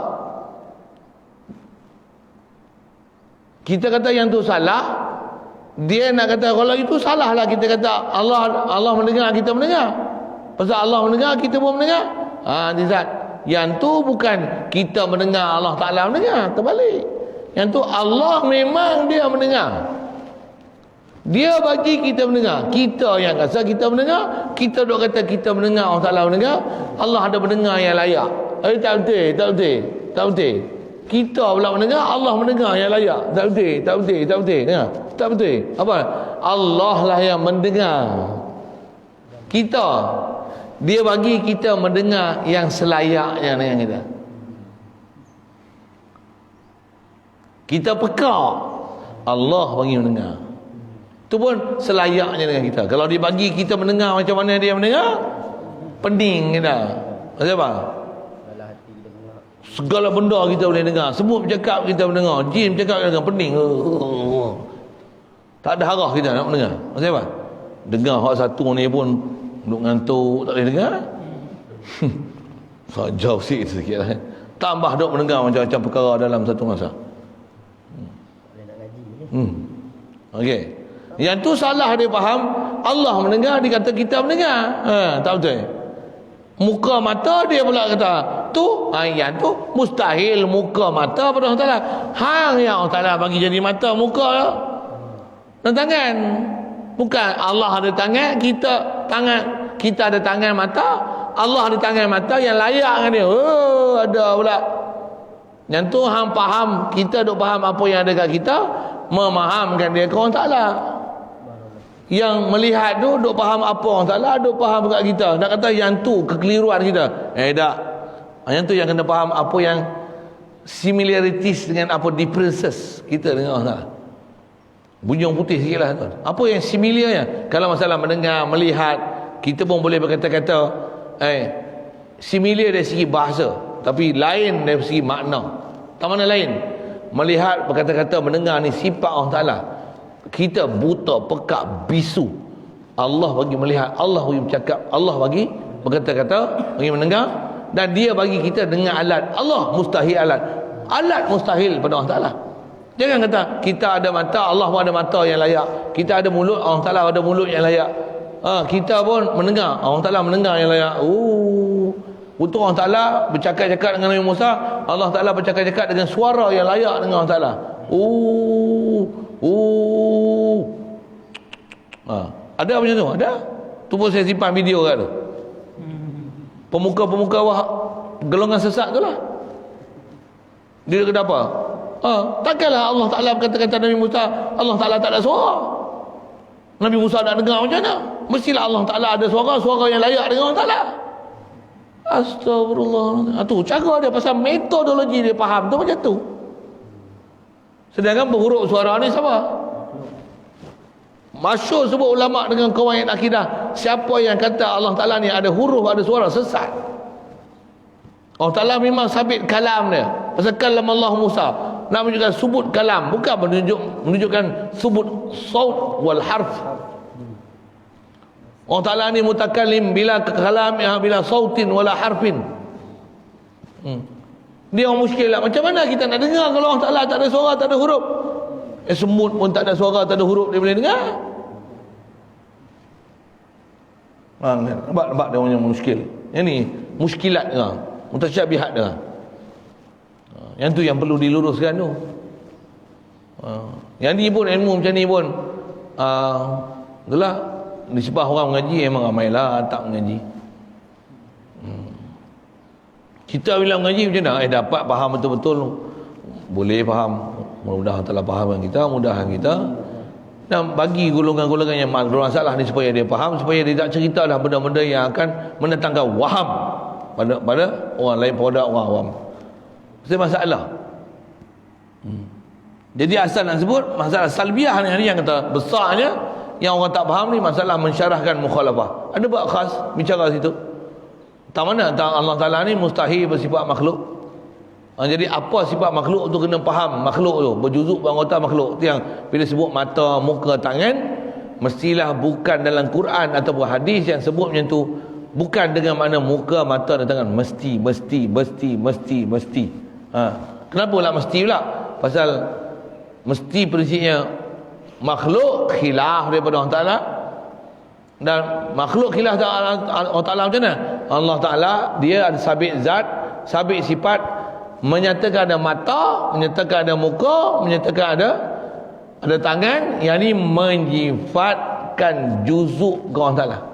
Kita kata yang tu salah. Dia nak kata kalau itu salah lah. Kita kata Allah mendengar, kita mendengar. Pasal Allah mendengar, kita pun mendengar. Yang tu bukan kita mendengar, Allah Ta'ala mendengar. Terbalik. Yang tu Allah memang dia mendengar. Dia bagi kita mendengar. Kita yang rasa kita mendengar. Kita duk kata kita mendengar, Allah Ta'ala mendengar. Allah ada mendengar yang layak. Tak betul. Kita pula mendengar, Allah mendengar yang layak. Tak betul. Tak betul. Apa? Allah lah yang mendengar. Kita, dia bagi kita mendengar yang selayaknya dengan kita. Kita peka, Allah bagi mendengar. Itu pun selayaknya dengan kita. Kalau dia bagi kita mendengar macam mana dia mendengar, pening kita. Maksud apa? Segala benda kita boleh dengar. Semut bercakap kita mendengar. Jin bercakap kita dengar. Pening. Tak ada harah kita nak mendengar. Maksud apa? Dengar hak satu ni pun duduk ngantuk, tak boleh dengar. Jauh sikit lah. Tambah duk mendengar macam-macam perkara dalam satu masa. Okey. Yang tu salah dia faham. Allah mendengar, dia kata kita mendengar. Tak betul. Muka mata dia pula kata tu yang tu mustahil muka mata pada Allah Taala. Hang yang Allah Taala bagi jadi mata muka dan tangan. Bukan Allah ada tangan, kita ada tangan mata, Allah ada tangan mata yang layak dengan dia. Oh, ada pula. Yang tu hang faham, kita duk faham apa yang ada kat kita, memahamkan dia ke Allah Taala. Yang melihat tu duk faham apa Allah Taala, duk faham kat kita. Nak kata yang tu kekeliruan kita. Tak. Yang tu yang kena faham apa yang similarities dengan apa differences kita dengan Allah Taala. Bunjung putih sikit lah tuan. Apa yang similarnya? Kalau masalah mendengar, melihat, kita pun boleh berkata-kata similar dari segi bahasa, tapi lain dari segi makna. Tak mana lain? Melihat, berkata-kata, mendengar ni sifat Allah Ta'ala. Kita buta, pekak, bisu. Allah bagi melihat, Allah bagi bercakap, Allah bagi berkata-kata, bagi mendengar, dan dia bagi kita dengan alat. Allah mustahil alat. Alat mustahil pada Allah Ta'ala. Jangan kata kita ada mata, Allah pun ada mata yang layak. Kita ada mulut, Allah Ta'ala ada mulut yang layak. Kita pun mendengar, Allah Ta'ala mendengar yang layak. Untuk Allah Ta'ala bercakap-cakap dengan Nabi Musa, Allah Ta'ala bercakap-cakap dengan suara yang layak dengan Allah Ta'ala. Ada macam tu? Ada. Tu pun saya simpan video kat tu. Pemuka-pemuka golongan sesat tu lah. Dia kata apa? Takkanlah Allah Ta'ala berkata-kata Nabi Musa, Allah Ta'ala tak ada suara. Nabi Musa nak dengar macam mana? Mestilah Allah Ta'ala ada suara yang layak dengan Allah Ta'ala. Astagfirullah. Tu cara dia pasal metodologi dia faham tu macam tu. Sedangkan berhuruf suara ni sama. Masyhur sebut ulama dengan kawaid akidah, siapa yang kata Allah Ta'ala ni ada huruf, ada suara, sesat. Allah Ta'ala memang sabit kalam dia. Pasal kalam Allah Musa nak menunjukkan subut kalam, bukan menunjukkan subut saut wal harf. Allah Ta'ala ni mutakallim bila kalam, bila sautin wala harfin. Dia orang muskil lah. Macam mana kita nak dengar kalau Allah Ta'ala tak ada suara, tak ada huruf? Semut pun tak ada suara, tak ada huruf, dia boleh dengar? Nampak dia orang yang muskil. Yang ni muskilat dia, mutasyabihat dia. Yang tu yang perlu diluruskan tu. Yang ni pun ilmu macam ni pun itulah nisbah orang mengaji memang ramailah tak mengaji. Kita bila mengaji macam mana? Dapat faham betul-betul, boleh faham. Mudah-mudahan telah faham kita, mudahan kita. Dan bagi golongan-golongan yang bermasalah ni supaya dia faham, supaya dia tak ceritalah benda-benda yang akan mendatangkan waham pada orang lain, pada orang awam. Itu masalah. Jadi asal nak sebut masalah salbiah ni yang kata besarnya yang orang tak faham ni masalah mensyarahkan mukhalafah. Ada bab khas bicara situ. Tak mana Allah Ta'ala ni mustahil bersifat makhluk. Jadi apa sifat makhluk tu kena faham. Makhluk tu berjuzuk anggota makhluk tu yang bila sebut mata, muka, tangan, mestilah bukan dalam Quran ataupun hadis yang sebut macam tu. Bukan dengan makna muka, mata dan tangan. Mesti. Kenapa lah mesti pula? Pasal mesti prinsipnya makhluk khilaf daripada Allah Ta'ala. Dan makhluk khilaf Allah Ta'ala macam mana? Allah Ta'ala dia ada sabit zat, sabit sifat, menyatakan ada mata, menyatakan ada muka, menyatakan ada tangan. Yang ni menyifatkan juzuk ke Allah Ta'ala.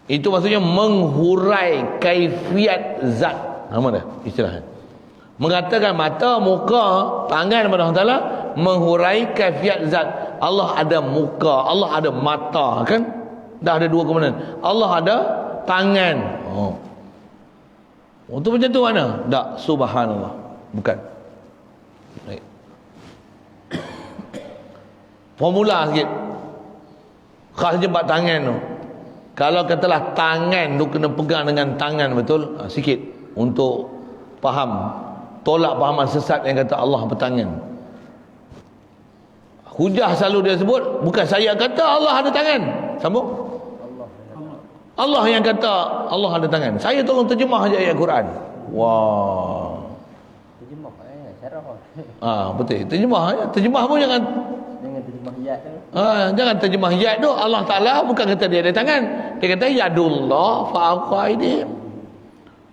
Itu maksudnya menghurai kaifiat zat. Apa dah istilahnya? Mengatakan mata, muka, tangan pada Allah Ta'ala menghurai kaifiat zat. Allah ada muka, Allah ada mata, kan? Dah ada dua kebenaran. Allah ada tangan. Untuk macam tu mana? Tak, subhanallah. Bukan. Baik. Formula sikit. Khas jembat tangan tu. Kalau katalah tangan tu kena pegang dengan tangan betul, sikit untuk faham, tolak fahaman sesat yang kata Allah bertangan. Hujah selalu dia sebut, bukan saya kata Allah ada tangan. Sambung. Allah yang kata Allah ada tangan. Saya tolong terjemah aja ayat Quran. Wah. Terjemah syarah. Betul. Terjemah aja. Terjemah pun jangan terjemah ayat tu. Jangan terjemah ayat tu. Allah Ta'ala bukan kata dia ada tangan. Dia kata yadullah fa'aqa aydihim.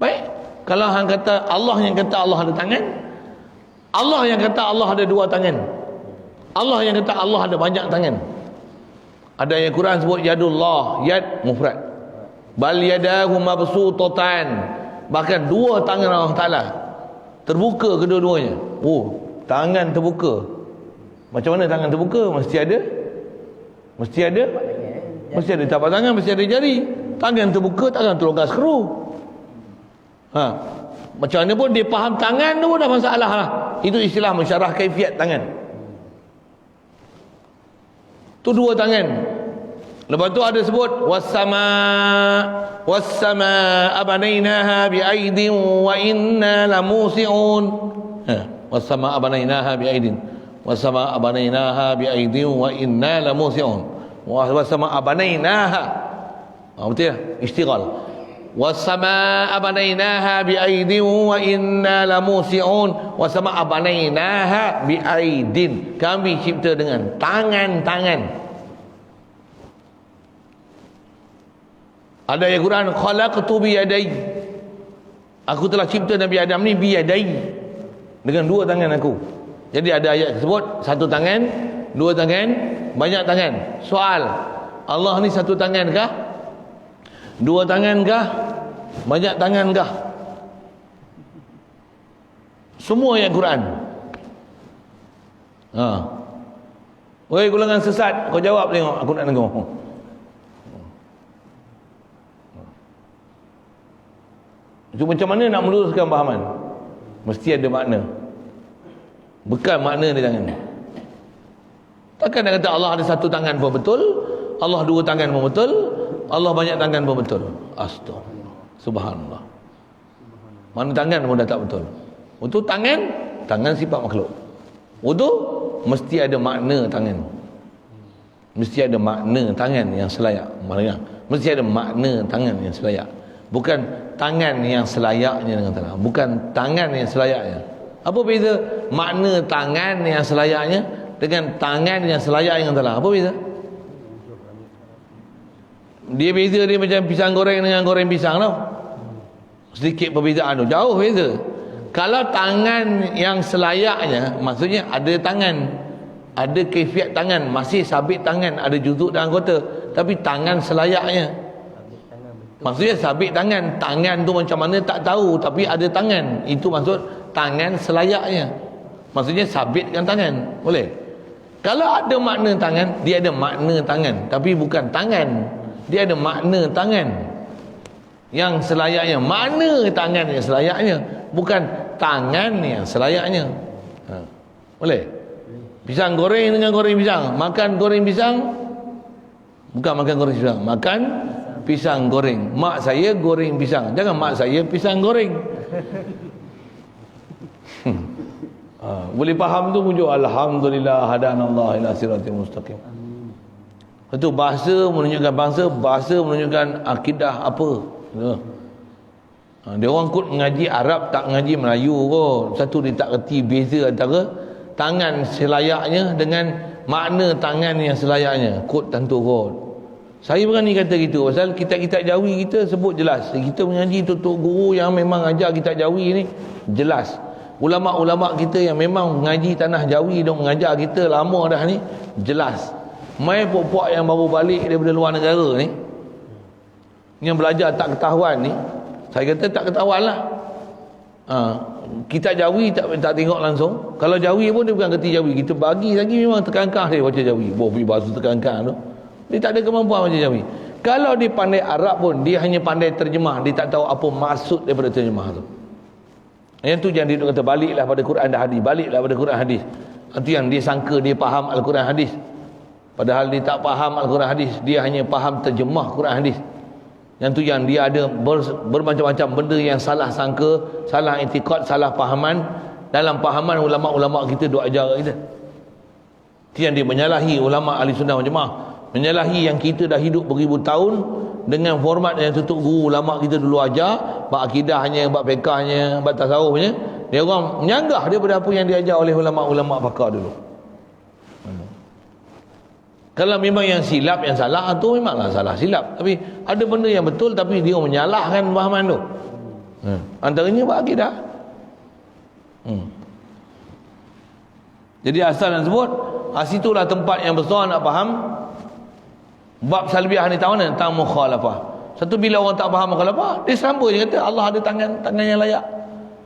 Baik, kalau hang kata Allah yang kata Allah ada tangan, Allah yang kata Allah ada dua tangan, Allah yang kata Allah ada banyak tangan. Ada ayat Quran sebut yadullah, yad mufrad. Bal yadahu mabsutatan. Bahkan dua tangan Allah Taala terbuka kedua-duanya. Oh, tangan terbuka. Macam mana tangan terbuka? Mesti ada tapak tangan, mesti ada jari. Tangan terbuka, tangan terlonggar skru. Macam mana pun dia faham tangan tu dah masalah lah. Itu istilah mensyarah kaifiat tangan. Tu dua tangan. Lepas tu ada sebut wassama abanainaha biaidin wa inna lamusiun. Wassama abanainaha biaidin wa inna lamusiun. Wassama abanainaha. Betul ya? Istighal. Wassama abanainaha biaidin wa inna lamusiun. Wassama abanainaha biaidin. Kami cipta dengan tangan-tangan. Ada ayat Quran, khalaqtu biyadai. Aku telah cipta Nabi Adam ni biyadai, dengan dua tangan aku. Jadi ada ayat tersebut, satu tangan, dua tangan, banyak tangan. Soal, Allah ni satu tangan kah? Dua tangan kah? Banyak tangan kah? Semua ayat Quran. Woi, golongan sesat, kau jawab tengok, aku nak dengar. Itu macam mana nak meluruskan pahaman? Mesti ada makna. Bukan makna di tangan. Takkan nak kata Allah ada satu tangan pun betul, Allah dua tangan pun betul, Allah banyak tangan pun betul. Astagfirullah. Subhanallah. Mana tangan pun dah tak betul. Untuk tangan sifat makhluk. Untuk mesti ada makna tangan. Mesti ada makna tangan yang selayak. Mesti ada makna tangan yang selayak. Bukan tangan yang selayaknya dengan tangan. Bukan tangan yang selayaknya. Apa beza makna tangan yang selayaknya dengan tangan yang selayak dengan tangan? Apa beza? Dia beza dia macam pisang goreng dengan goreng pisang tau. Sedikit perbezaan tu. Jauh beza. Kalau tangan yang selayaknya, maksudnya ada tangan, ada kaifiat tangan, masih sabit tangan, ada juzuk dan anggota, tapi tangan selayaknya. Maksudnya sabit tangan. Tangan tu macam mana tak tahu, tapi ada tangan. Itu maksud tangan selayaknya. Maksudnya sabitkan tangan. Boleh? Kalau ada makna tangan, dia ada makna tangan, tapi bukan tangan. Dia ada makna tangan yang selayaknya. Makna tangan yang selayaknya, bukan tangan yang selayaknya. Boleh? Pisang goreng dengan goreng pisang. Makan goreng pisang, bukan makan goreng pisang. Makan pisang goreng. Mak saya goreng pisang. Jangan mak saya pisang goreng. Boleh faham tu wujud alhamdulillah hadanallah ila siratal mustaqim. Itu bahasa menunjukkan bangsa, bahasa menunjukkan akidah apa. Dia orang kot mengaji Arab tak mengaji Melayu kot. Satu dia tak reti beza antara tangan selayaknya dengan makna tangan yang selayaknya. Kot tentu kot. Saya berani kata gitu pasal kitab-kitab Jawi kita sebut jelas. Kita mengaji tutup guru yang memang ajar kitab Jawi ni jelas. Ulama-ulama kita yang memang mengaji tanah Jawi dan mengajar kita lama dah ni jelas. Mai puak-puak yang baru balik daripada luar negara ni yang belajar tak ketahuan ni, saya kata tak ketahuan lah. Kitab Jawi tak tengok langsung. Kalau Jawi pun dia bukan kerti Jawi. Kita bagi lagi memang terkangkah dia baca Jawi. Pergi bahasa terkangkah tu. Dia tak ada kemampuan macam Jawi. Kalau dia pandai Arab pun, dia hanya pandai terjemah. Dia tak tahu apa maksud daripada terjemah tu. Yang tu jangan dia kata baliklah pada Quran dan hadis. Baliklah pada Quran hadis. Itu yang dia sangka dia faham Al-Quran hadis. Padahal dia tak faham Al-Quran hadis. Dia hanya faham terjemah Quran hadis. Yang tu yang dia ada bermacam-macam benda yang salah sangka, salah i'tiqad, salah fahaman. Dalam fahaman ulama-ulama kita duk ajar kita. Itu yang dia menyalahi ulama ahli sunnah wal jemaah. Menyalahi yang kita dah hidup beribu tahun dengan format yang tutup guru ulama kita dulu ajar, bab akidahnya, bab fiqahnya, bab tasawufnya. Dia orang menyanggah daripada apa yang diajar oleh ulama-ulama pakar dulu. Kalau memang yang silap, yang salah tu memanglah salah silap. Tapi ada benda yang betul tapi dia menyalahkan fahaman tu. Antaranya bab akidah. Jadi asal dan sebut, situlah tempat yang besar nak faham bab salbiah ni tahu mana? Tentang mukhalafah. Satu bila orang tak faham mukhalafah, dia sambung dia kata Allah ada tangan yang layak.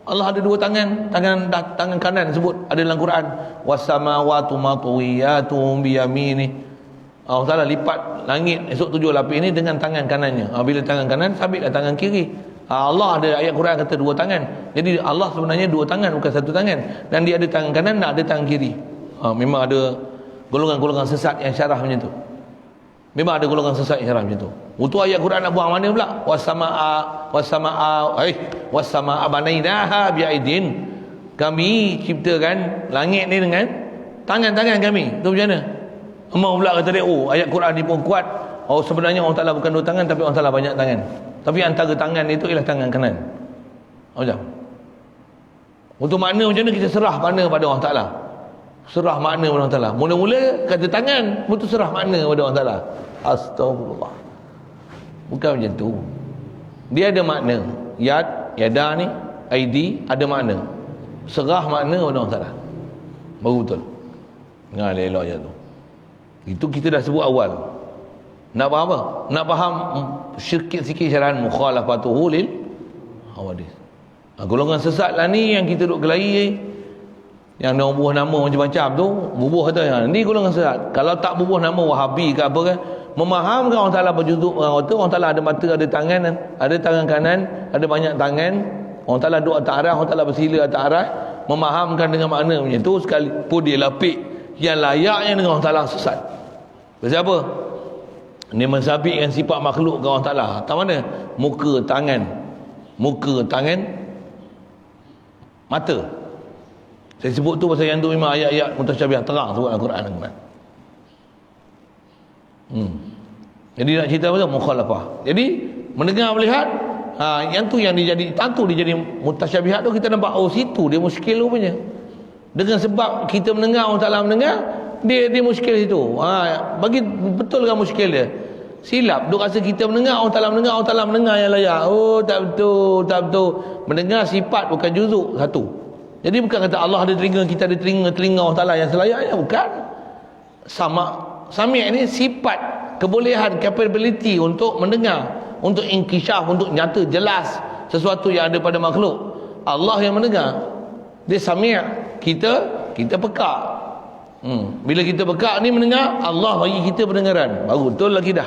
Allah ada dua tangan, tangan kanan sebut ada dalam Quran. Was-samawati matwiyatun bi yamini. Allah Taala lipat langit esok 7 lapis ni dengan tangan kanannya. Bila tangan kanan sabitlah tangan kiri. Allah ada ayat Quran kata dua tangan. Jadi Allah sebenarnya dua tangan bukan satu tangan. Dan dia ada tangan kanan dan ada tangan kiri. Memang ada golongan-golongan sesat yang syarah macam tu. Memang ada golongan sesat yang syarah macam tu. Untuk ayat Quran nak buang mana pula? Was-samaa banainaha bi'aidin. Kami ciptakan langit ni dengan tangan-tangan kami. Tu macam mana? Mau pula kata dia, ayat Quran ni pun kuat. Sebenarnya Allah Taala bukan dua tangan tapi Allah Taala banyak tangan. Tapi antara tangan itu ialah tangan kanan. Macam. Untuk makna macam mana kita serah makna pada Allah Taala. Serah makna pada Allah Taala. Mula-mula kata tangan, betul serah makna pada Allah Taala. Astagfirullah. Bukan macam tu. Dia ada makna. Yada ni, aidi ada makna. Serah makna pada Allah Taala. Baru betul. Elok je tu. Itu kita dah sebut awal. Nak faham apa? Nak faham sikit-sikit syarahan mukhalafatuhu lil hawadis. Golongan sesat lah ni yang kita duk kelahi, yang dia bubuh nama macam-macam tu, bubuh kata ni golongan sesat. Kalau tak bubuh nama Wahabi ke apa kan, memahamkan Allah Taala berjuzuk, Allah Taala ada mata, ada tangan, ada tangan kanan, ada banyak tangan. Allah Taala duduk atas arah, Allah Taala bersila atas arah, memahamkan dengan makna macam tu, sekalipun dia lapik yang layaknya dengan Allah Taala sesat. Pasal apa? Dia mensabitkan sifat makhluk ke Allah Taala. Tak mana? Muka, tangan, mata. Saya sebut tu pasal yang tu memang ayat-ayat mutasyabiah terang sebut Al-Quran. Jadi nak cerita apa tu? Mukhalafah. Jadi mendengar melihat, yang tu yang dijadi, tentu dia jadi mutasyabihat tu kita nampak situ dia muskil rupanya. Dengan sebab kita mendengar Allah Taala mendengar, dia muskil situ. Bagi betul kan muskil dia. Silap duk rasa kita mendengar Allah Taala mendengar yang layak. Tak betul. Mendengar sifat bukan juzuk satu. Jadi bukan kata Allah ada telinga, kita ada telinga Allah Taala yang selayaknya, bukan. Sami' ni sifat, kebolehan, capability untuk mendengar, untuk inkisyaf, untuk nyata jelas sesuatu yang ada pada makhluk. Allah yang mendengar. Dia sami', kita pekak. Bila kita pekak ni mendengar, Allah bagi kita pendengaran. Baru betul lagi dah.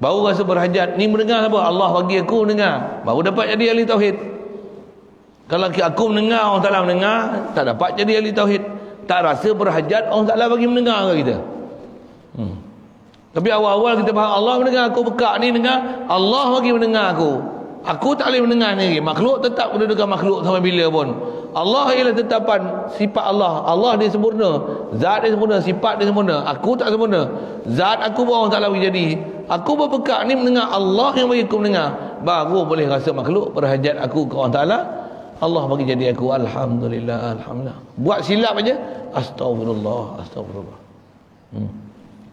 Baru rasa berhajat. Ni mendengar apa? Allah bagi aku mendengar. Baru dapat jadi ahli tauhid. Kalau aku mendengar, Allah Taala mendengar, tak dapat jadi ahli tauhid. Tak rasa berhajat Allah Taala bagi mendengar ke kita. Tapi awal-awal kita faham Allah mendengar aku, pekak ni dengar, Allah bagi mendengar aku. Aku tak boleh mendengar ni. Makhluk tetap kedudukan makhluk sampai bila pun. Allah ialah tetapan sifat Allah. Allah dia sempurna, zat dia sempurna, sifat dia sempurna. Aku tak sempurna. Zat aku pun Allah Taala bagi jadi. Aku berpekak ni mendengar Allah yang bagi aku mendengar. Baru boleh rasa makhluk berhajat aku ke Allah Taala. Allah bagi jadi aku. Alhamdulillah. Buat silap aja, astagfirullah.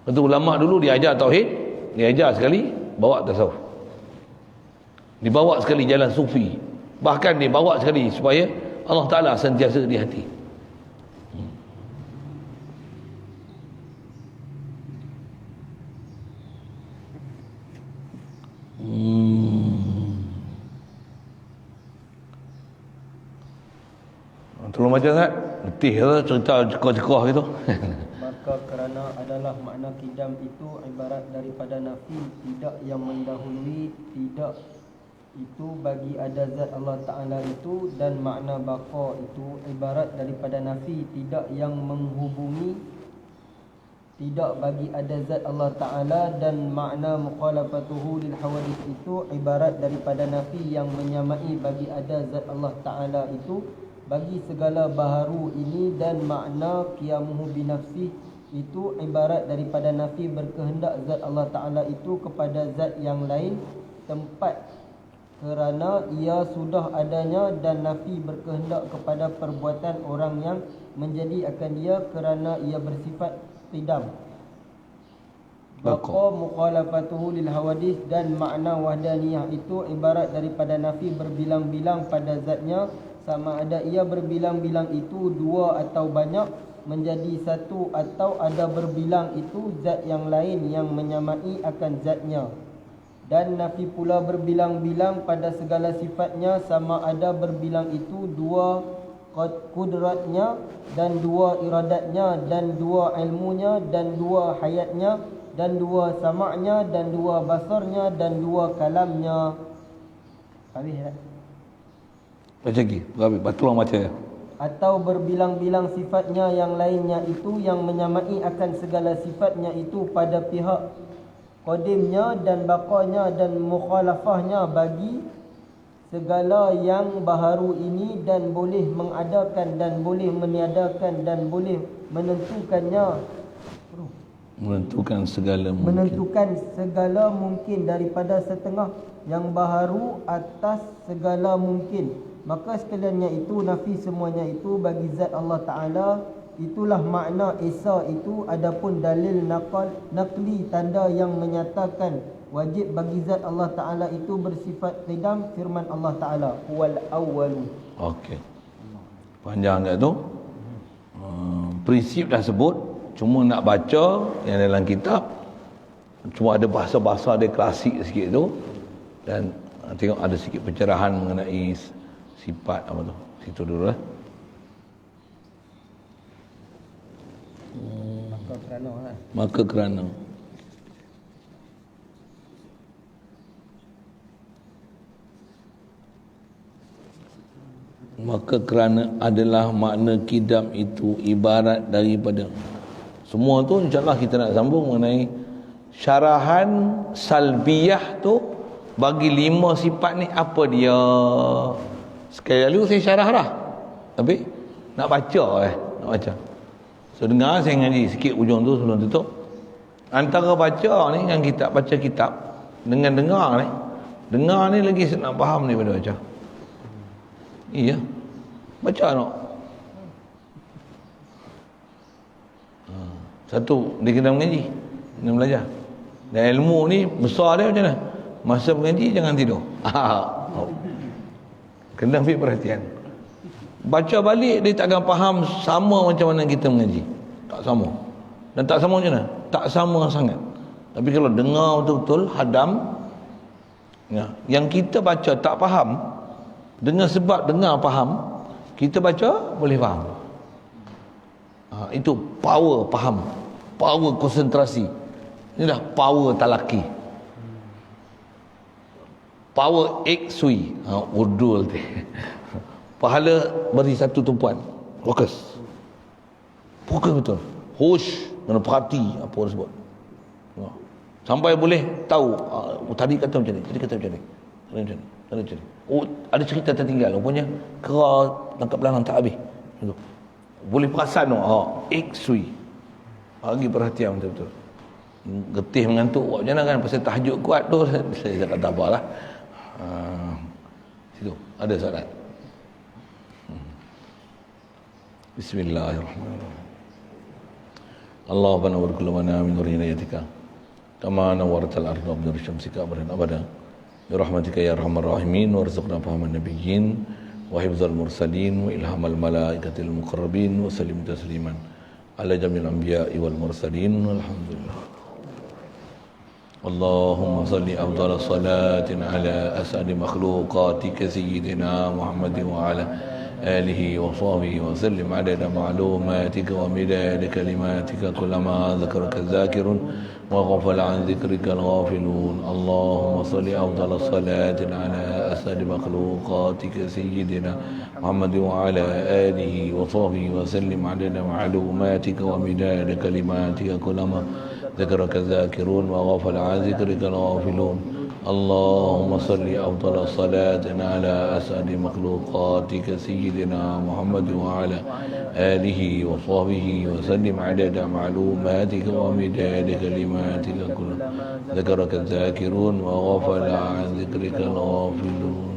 Itu ulama dulu dia ajar tauhid, dia ajar sekali bawa tasawuf. Dibawa sekali jalan sufi. Bahkan dibawa sekali supaya Allah Ta'ala sentiasa di hati. Tolong baca Ustaz. Letih tu cerita cekoh-cekoh gitu. Maka kerana adalah makna kidam itu ibarat daripada nafi, tidak yang mendahului, tidak itu bagi ada zat Allah Ta'ala itu, dan makna baqa itu ibarat daripada nafi, tidak yang menghubungi, tidak bagi ada zat Allah Ta'ala, dan makna mukhalafatuhu lil hawadith itu ibarat daripada nafi yang menyamai bagi ada zat Allah Ta'ala itu bagi segala baharu ini, dan makna qiyamuhu binafsih itu ibarat daripada nafi berkehendak zat Allah Ta'ala itu kepada zat yang lain tempat kerana ia sudah adanya, dan nafi berkehendak kepada perbuatan orang yang menjadi akan dia kerana ia bersifat qidam. Baqa mukhalafatuhu lil hawadith, dan makna wahdaniyah itu ibarat daripada nafi berbilang-bilang pada zatnya, sama ada ia berbilang-bilang itu dua atau banyak, menjadi satu atau ada berbilang itu zat yang lain yang menyamai akan zatnya. Dan nafi pula berbilang-bilang pada segala sifatnya, sama ada berbilang itu dua kudratnya dan dua iradatnya dan dua ilmunya dan dua hayatnya dan dua sama'nya dan dua basarnya dan dua kalamnya. Habis tak? Baca lagi. Habis. Betul baca ya. Atau berbilang-bilang sifatnya yang lainnya itu yang menyamai akan segala sifatnya itu pada pihak qadimnya dan baqanya dan mukhalafahnya bagi segala yang baharu ini, dan boleh mengadakan dan boleh meniadakan dan boleh menentukan segala mungkin daripada setengah yang baharu atas segala mungkin. Maka sekaliannya itu nafi semuanya itu bagi zat Allah Ta'ala. Itulah makna Esa itu. Adapun dalil nakli tanda yang menyatakan wajib bagi zat Allah Ta'ala itu bersifat qidam, firman Allah Ta'ala wal awwalu. Okey. Panjang tak tu? Prinsip dah sebut. Cuma nak baca yang dalam kitab, cuma ada bahasa-bahasa dia klasik sikit tu, dan tengok ada sikit pencerahan mengenai sifat apa tu. Situ dulu lah. Maka kerana adalah makna kidam itu ibarat daripada. Semua tu insyaAllah kita nak sambung mengenai syarahan salbiyah tu. Bagi 5 sifat ni apa dia. Sekali lalu saya syarah dah, tapi nak baca nak baca. So dengar saya ngaji sikit ujung tu sebelum tutup. Antara baca ni dengan kitab, baca kitab dengan dengar ni lagi nak faham daripada baca. Iya. Baca nak. Satu, dia kena mengaji, kena belajar. Dan ilmu ni besar dia macam mana? Masa mengaji jangan tidur. Kena ambil perhatian. Baca balik dia tak akan faham sama macam mana kita mengaji. Tak sama. Dan tak sama macam mana? Tak sama sangat. Tapi kalau dengar betul-betul hadam, ya, yang kita baca tak faham, dengan sebab dengar faham, kita baca boleh faham. Itu power faham, power konsentrasi. Inilah power talaki, power eksui. Urdu tu. Pahala beri satu tumpuan, fokus betul, hush, kena perhati apa orang sebut, sampai boleh tahu tadi kata macam ni, tadi kata macam ni. Oh, ada cerita tertinggal, rupanya kera tangkap belalang tak habis. Boleh perasan eksui. Bagi perhatian betul-betul. Getih mengantuk buat macam mana kan, pasal tahajud kuat tu. Saya cakap tak apalah. Situ ada soalan. Bismillahirrahmanirrahim. Allah nawwir kullu mana min nuri inayatika kama nawwartal arda bi nuri syamsika abadan abada bi rahmatika ya arhamar rahimin warzuqna fahaman nabiyyin wa hifdzal mursalin wa ilhamal malaikatil muqarrabin wa sallim tasliman ala jamil anbiya'i wal mursalin walhamdulillah. Allahumma salli afdal salatin ala as'adi makhluqatika sayyidina Muhammadin wa ala آله وصحبه وسلم عدد معلوماتك ومداد كلماتك كلما ذكرك الذاكرون وغفل عن ذكرك الغافلون. اللهم صل أفضل الصلاة على أسعد مخلوقاتك سيدنا محمد وعلى آله وصحبه وسلم عدد معلوماتك ومداد كلماتك كلما ذكرك الذاكرون وغفل عن ذكرك الغافلون. اللهم صل أفضل الصلاة على أسعد مخلوقاتك سيدنا محمد وعلى آله وصحبه وسلم عدد معلوماتك ومداد كلماتك كل ذكرك الذاكرون وغفل عن ذكرك الغافلون.